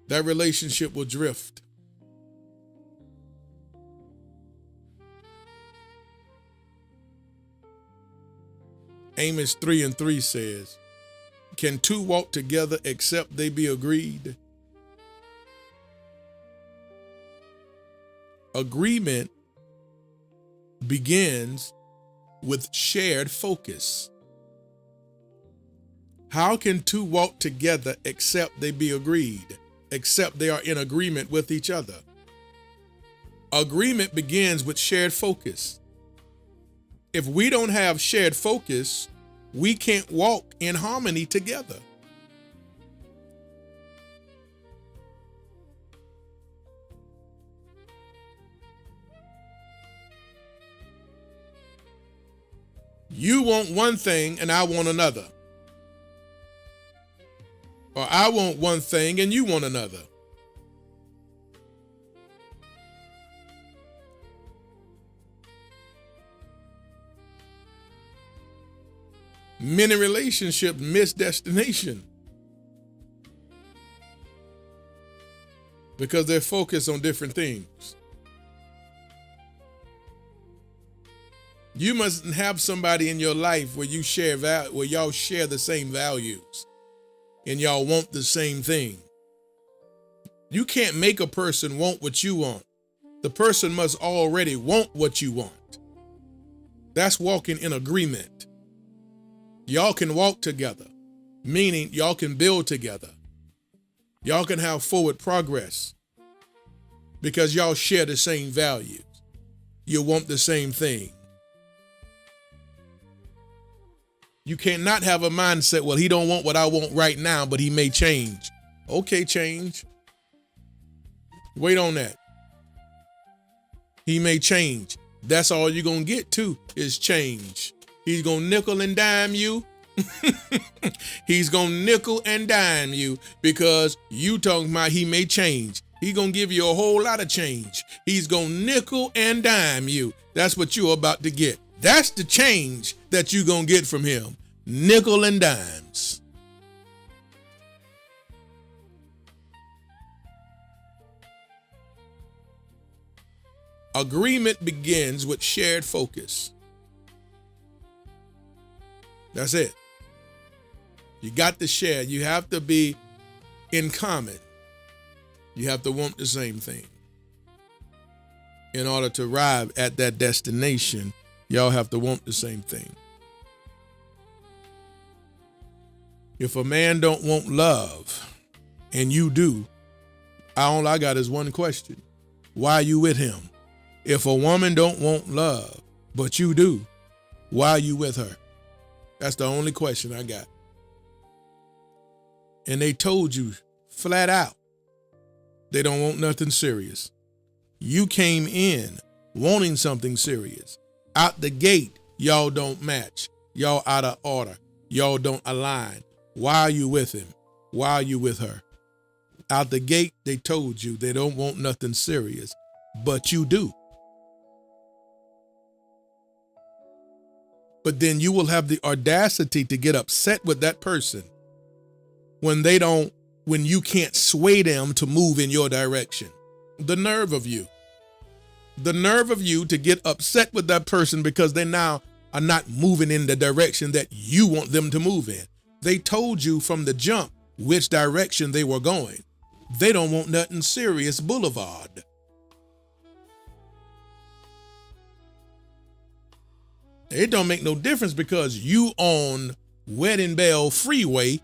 that relationship will drift. Amos 3:3 says, "Can two walk together except they be agreed?" Agreement begins with shared focus. How can two walk together except they be agreed, except they are in agreement with each other? Agreement begins with shared focus. If we don't have shared focus, we can't walk in harmony together. You want one thing and I want another. Or I want one thing and you want another. Many relationships miss destination because they're focused on different things. You must have somebody in your life where where y'all share the same values and y'all want the same thing. You can't make a person want what you want. The person must already want what you want. That's walking in agreement. Y'all can walk together, meaning y'all can build together. Y'all can have forward progress because y'all share the same values. You want the same thing. You cannot have a mindset, well, he don't want what I want right now, but he may change. Okay, change. Wait on that. He may change. That's all you're going to get too is change. He's going to nickel and dime you. He's going to nickel and dime you because you talking about he may change. He's going to give you a whole lot of change. He's going to nickel and dime you. That's what you're about to get. That's the change that you're going to get from him. Nickel and dimes. Agreement begins with shared focus. That's it. You got to share. You have to be in common. You have to want the same thing. In order to arrive at that destination, y'all have to want the same thing. If a man don't want love and you do, all I got is one question. Why are you with him? If a woman don't want love, but you do, why are you with her? That's the only question I got. And they told you flat out, they don't want nothing serious. You came in wanting something serious. Out the gate, y'all don't match. Y'all out of order. Y'all don't align. Why are you with him? Why are you with her? Out the gate, they told you they don't want nothing serious, but you do. But then you will have the audacity to get upset with that person when you can't sway them to move in your direction. The nerve of you. The nerve of you to get upset with that person because they now are not moving in the direction that you want them to move in. They told you from the jump which direction they were going. They don't want nothing serious boulevard. It don't make no difference because you on Wedding Bell Freeway.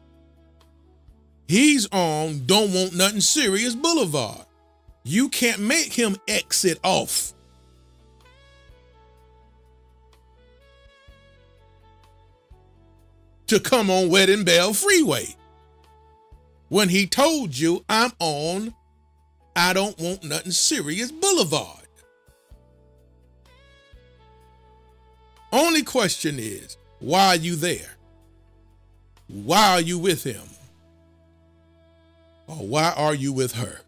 He's on Don't Want Nothing Serious Boulevard. You can't make him exit off. To come on Wedding Bell Freeway when he told you I'm on I Don't Want Nothing Serious Boulevard. Only question is, why are you there? Why are you with him? Or why are you with her?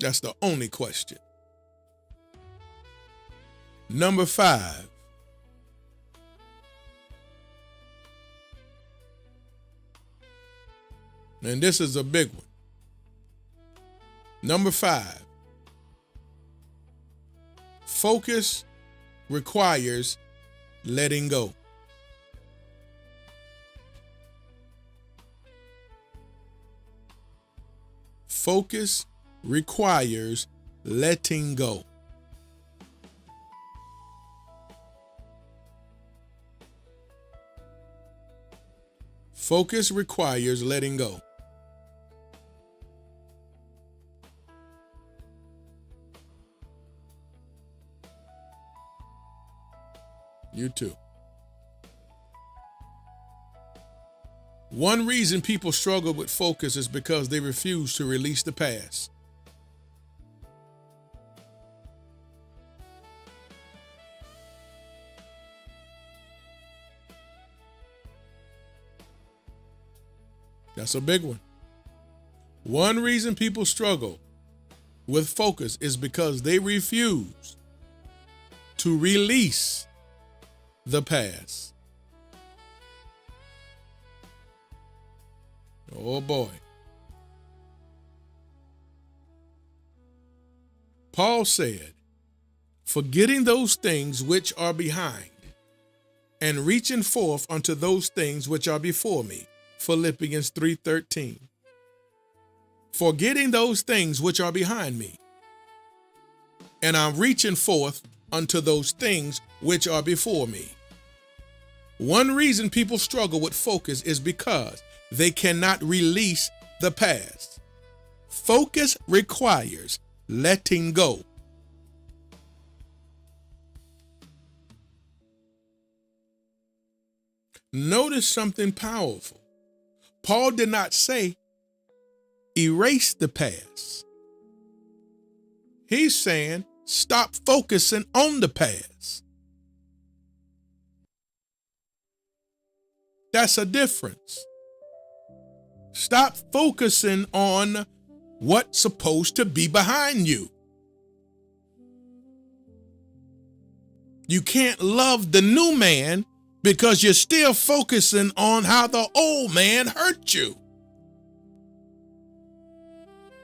That's the only question. Number 5. And this is a big one. Number 5. Focus requires letting go. Focus requires letting go. Focus requires letting go. You too. One reason people struggle with focus is because they refuse to release the past. That's a big one. One reason people struggle with focus is because they refuse to release the past. Oh boy. Paul said, forgetting those things which are behind and reaching forth unto those things which are before me. Philippians 3:13. Forgetting those things which are behind me, and I'm reaching forth unto those things which are before me. One reason people struggle with focus is because they cannot release the past. Focus requires letting go. Notice something powerful. Paul did not say erase the past. He's saying stop focusing on the past. That's a difference. Stop focusing on what's supposed to be behind you. You can't love the new man because you're still focusing on how the old man hurt you.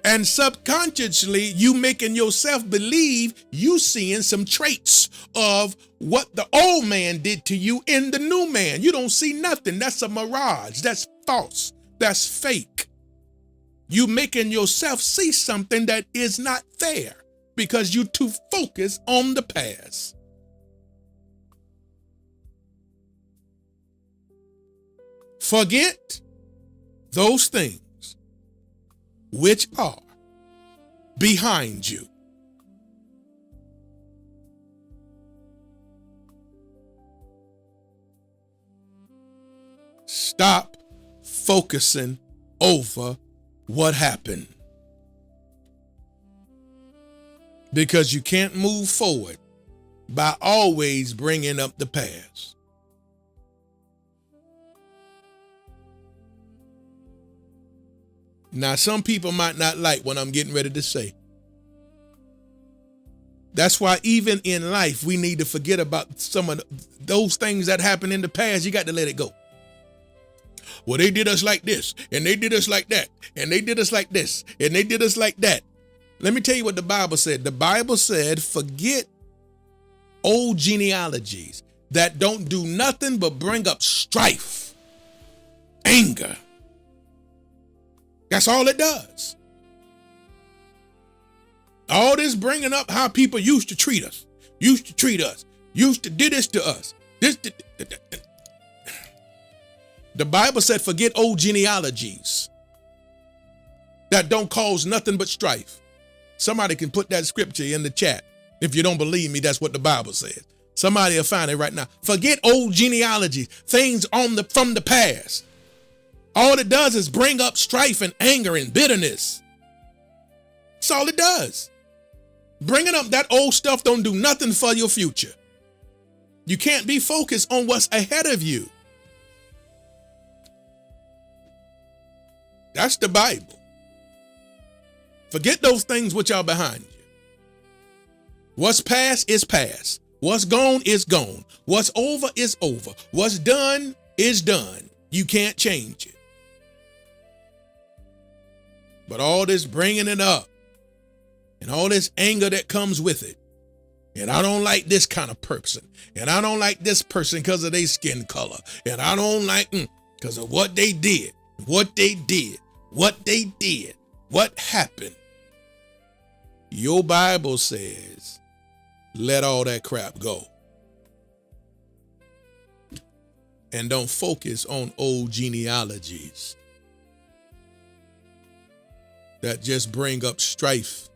And subconsciously, you making yourself believe you seeing some traits of what the old man did to you in the new man. You don't see nothing. That's a mirage. That's false. That's fake. You making yourself see something that is not there because you too focused on the past. Forget those things which are behind you. Stop focusing over what happened. Because you can't move forward by always bringing up the past. Now, some people might not like what I'm getting ready to say. That's why even in life, we need to forget about some of those things that happened in the past. You got to let it go. Well, they did us like this, and they did us like that, and they did us like this, and they did us like that. Let me tell you what the Bible said. The Bible said, forget old genealogies that don't do nothing but bring up strife, anger. That's all it does. All this bringing up how people used to treat us, used to do this to us. The Bible said, forget old genealogies that don't cause nothing but strife. Somebody can put that scripture in the chat. If you don't believe me, that's what the Bible says. Somebody will find it right now. Forget old genealogies, things from the past. All it does is bring up strife and anger and bitterness. That's all it does. Bringing up that old stuff don't do nothing for your future. You can't be focused on what's ahead of you. That's the Bible. Forget those things which are behind you. What's past is past. What's gone is gone. What's over is over. What's done is done. You can't change it. But all this bringing it up and all this anger that comes with it, and I don't like this kind of person, and I don't like this person because of their skin color, and I don't like because of what they did, what happened. Your Bible says, let all that crap go. And don't focus on old genealogies that just bring up strife,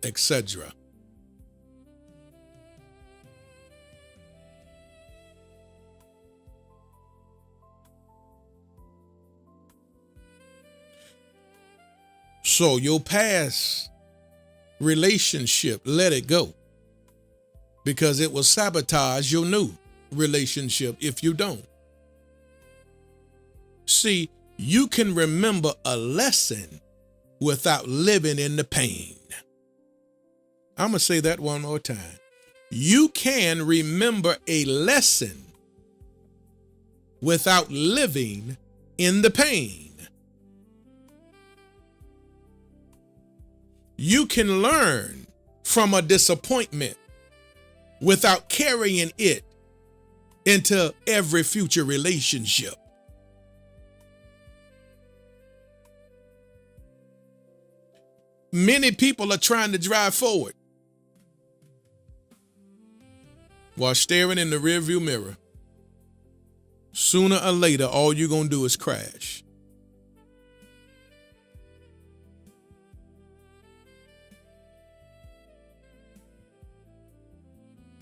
etc. So your past relationship, let it go, because it will sabotage your new relationship if you don't. See, you can remember a lesson without living in the pain. I'm going to say that one more time. You can remember a lesson without living in the pain. You can learn from a disappointment without carrying it into every future relationship. Many people are trying to drive forward while staring in the rearview mirror. Sooner or later, all you're going to do is crash.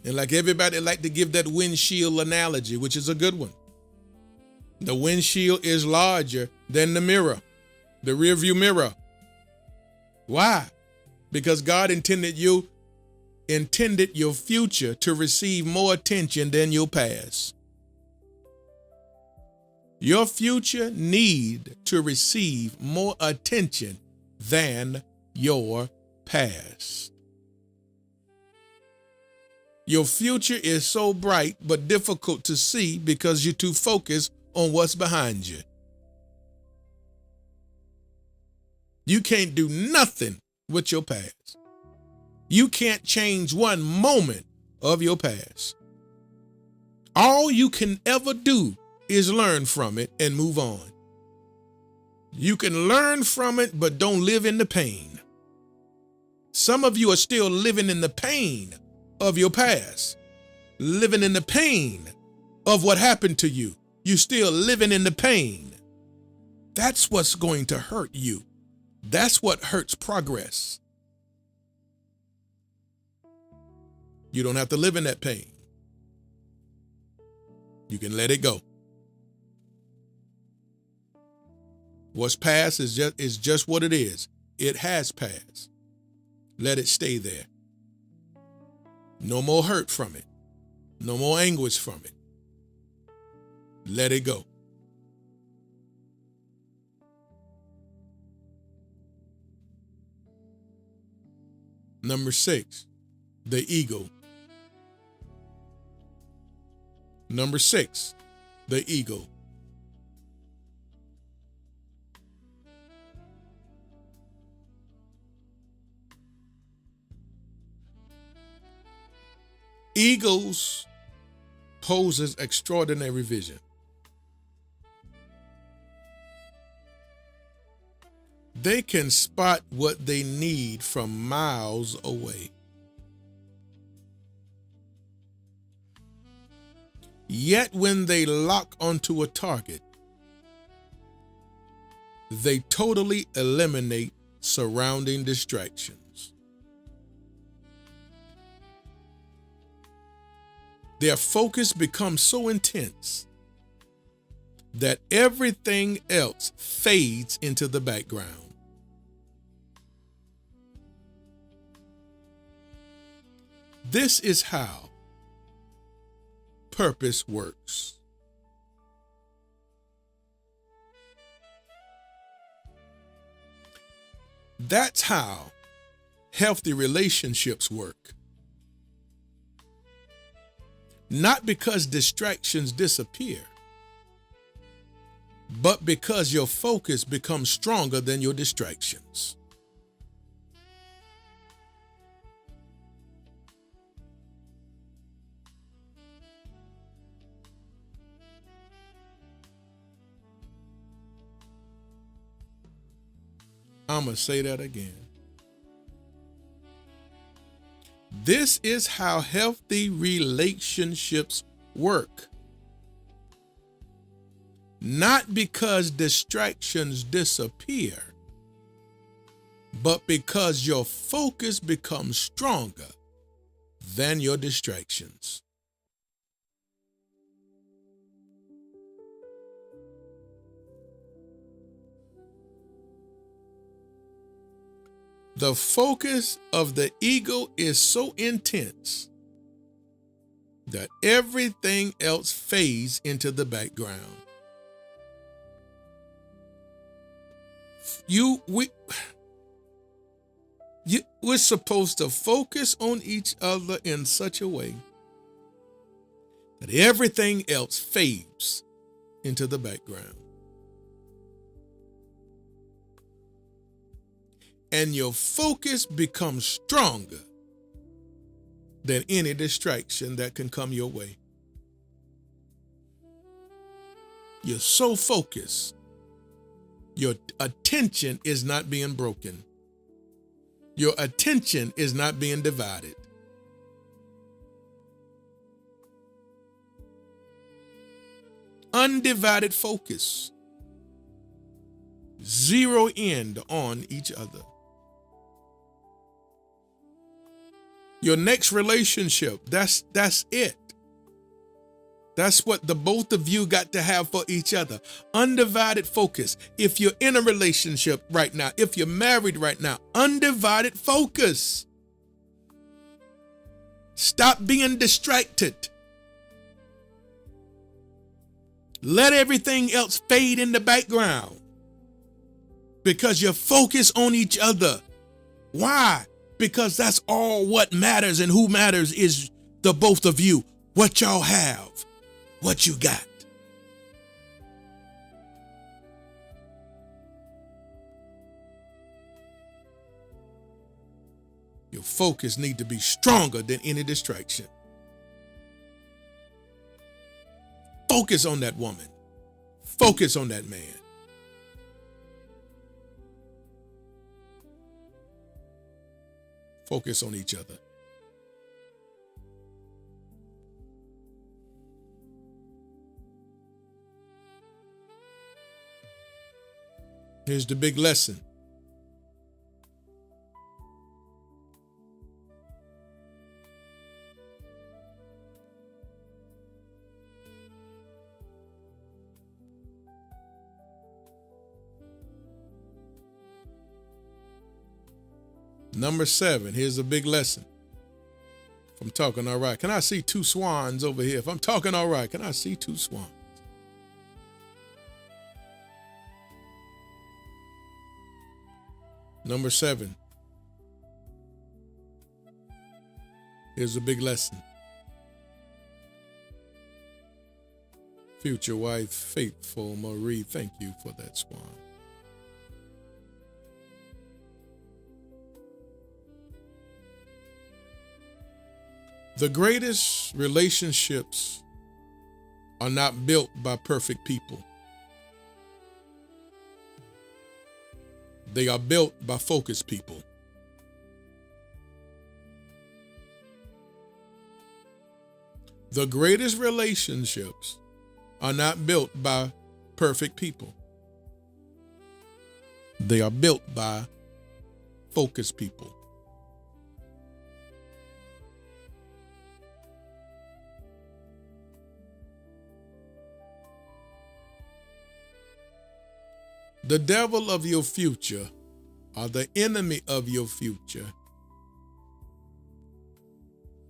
And like everybody like to give that windshield analogy, which is a good one. The windshield is larger than the mirror, the rearview mirror. Why? Because God intended your future to receive more attention than your past. Your future need to receive more attention than your past. Your future is so bright but difficult to see because you're too focused on what's behind you. You can't do nothing with your past. You can't change one moment of your past. All you can ever do is learn from it and move on. You can learn from it, but don't live in the pain. Some of you are still living in the pain of your past, living in the pain of what happened to you. You're still living in the pain. That's what's going to hurt you. That's what hurts progress. You don't have to live in that pain. You can let it go. What's past is just what it is. It has passed. Let it stay there. No more hurt from it. No more anguish from it. Let it go. Number 6, the ego. Number 6, the ego. Egos poses extraordinary vision. They can spot what they need from miles away. Yet when they lock onto a target, they totally eliminate surrounding distractions. Their focus becomes so intense that everything else fades into the background. This is how purpose works. That's how healthy relationships work. Not because distractions disappear, but because your focus becomes stronger than your distractions. I'm going to say that again. This is how healthy relationships work. Not because distractions disappear, but because your focus becomes stronger than your distractions. The focus of the ego is so intense that everything else fades into the background. We're supposed to focus on each other in such a way that everything else fades into the background. And your focus becomes stronger than any distraction that can come your way. You're so focused, your attention is not being broken. Your attention is not being divided. Undivided focus. Zero in on each other. Your next relationship, that's it. That's what the both of you got to have for each other. Undivided focus. If you're in a relationship right now, if you're married right now, undivided focus. Stop being distracted. Let everything else fade in the background because you're focused on each other. Why? Because that's all what matters, and who matters is the both of you. What y'all have, what you got. Your focus need to be stronger than any distraction. Focus on that woman. Focus on that man. Focus on each other. Here's the big lesson. Number 7, here's a big lesson. If I'm talking all right, can I see 2 swans over here? If I'm talking all right, can I see 2 swans? Number 7, Here's a big lesson. Future wife, faithful Marie, thank you for that, Swan. The greatest relationships are not built by perfect people. They are built by focused people. The greatest relationships are not built by perfect people. They are built by focused people. The devil of your future, or the enemy of your future,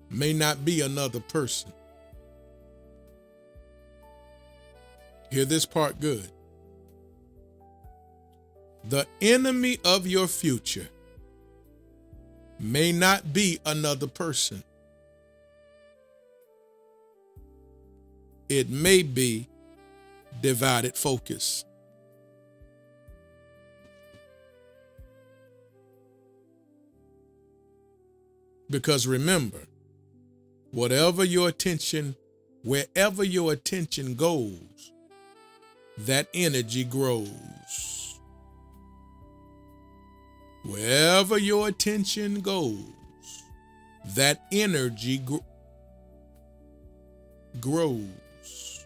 may not be another person. Hear this part good. The enemy of your future may not be another person. It may be divided focus. Because remember, wherever your attention goes, that energy grows. Wherever your attention goes, that energy grows.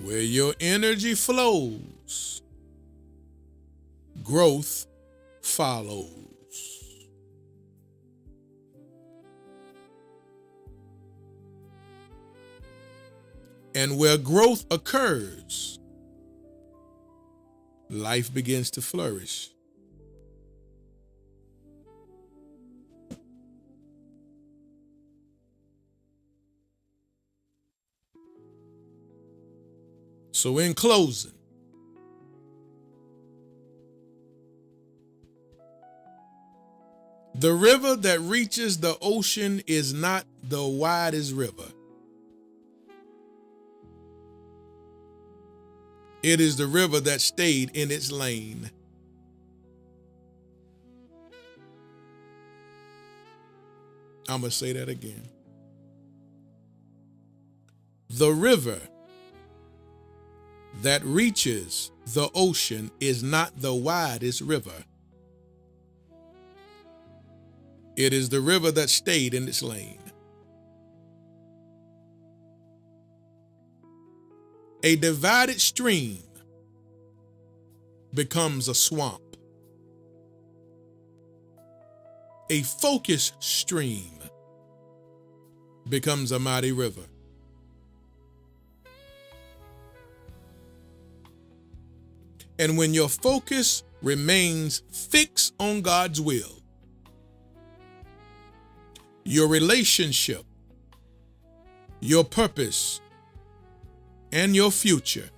Where your energy flows, growth follows. And where growth occurs, life begins to flourish. So in closing, the river that reaches the ocean is not the widest river. It is the river that stayed in its lane. I'm going to say that again. The river that reaches the ocean is not the widest river. It is the river that stayed in its lane. A divided stream becomes a swamp. A focused stream becomes a mighty river. And when your focus remains fixed on God's will, your relationship, your purpose, and your future,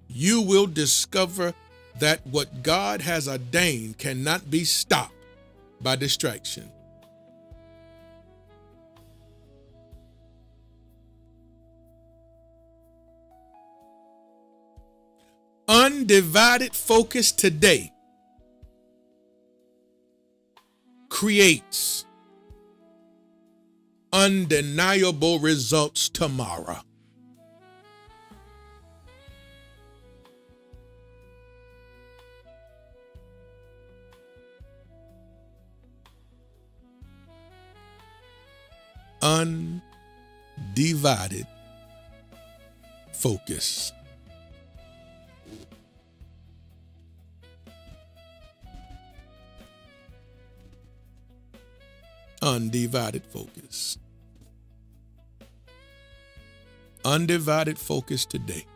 you will discover that what God has ordained cannot be stopped by distraction. Undivided focus today creates undeniable results tomorrow. Undivided focus. Undivided focus. Undivided focus today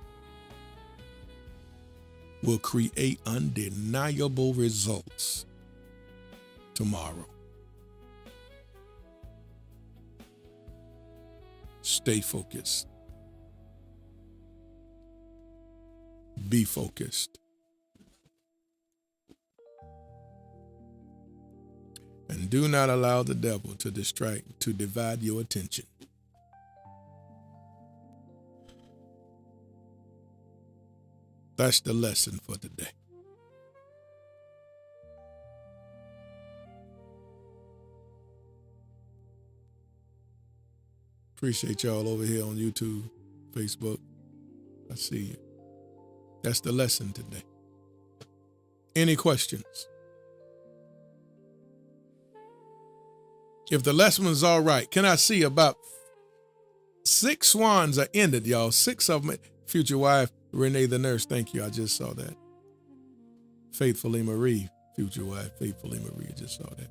will create undeniable results tomorrow. Stay focused. Be focused. do not allow the devil to divide your attention. That's the lesson for today. Appreciate y'all over here on YouTube, Facebook. I see you. That's the lesson today. Any questions? If the lesson was all right, can I see about 6 swans are ended, y'all? 6 of them. Future wife, Renee the nurse. Thank you. I just saw that. Faithfully Marie, future wife, Faithfully Marie. I just saw that.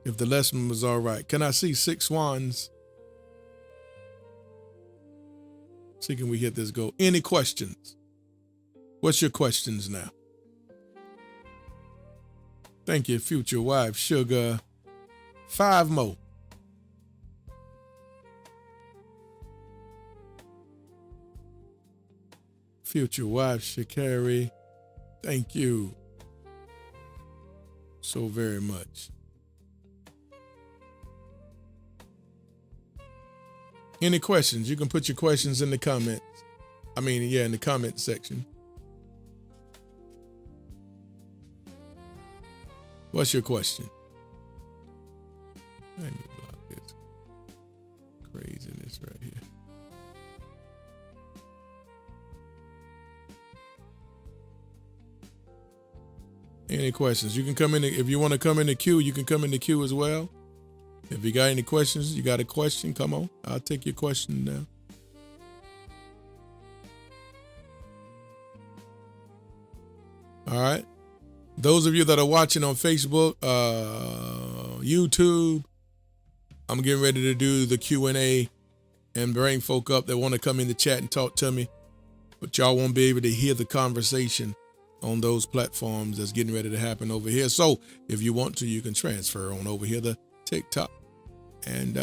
If the lesson was all right, can I see 6 swans? See, can we hit this goal? Any questions? What's your questions now? Thank you, future wife, Sugar. 5 more. Future wife, Shakari. Thank you so very much. Any questions? You can put your questions in the comments. In the comment section. What's your question? Let me block this craziness right here. Any questions? You can come in. If you want to come in the queue, you can come in the queue as well. If you got any questions, you got a question, come on. I'll take your question now. All right. Those of you that are watching on Facebook, YouTube, I'm getting ready to do the Q&A and bring folk up that want to come in the chat and talk to me. But y'all won't be able to hear the conversation on those platforms that's getting ready to happen over here. So if you want to, you can transfer on over here to TikTok and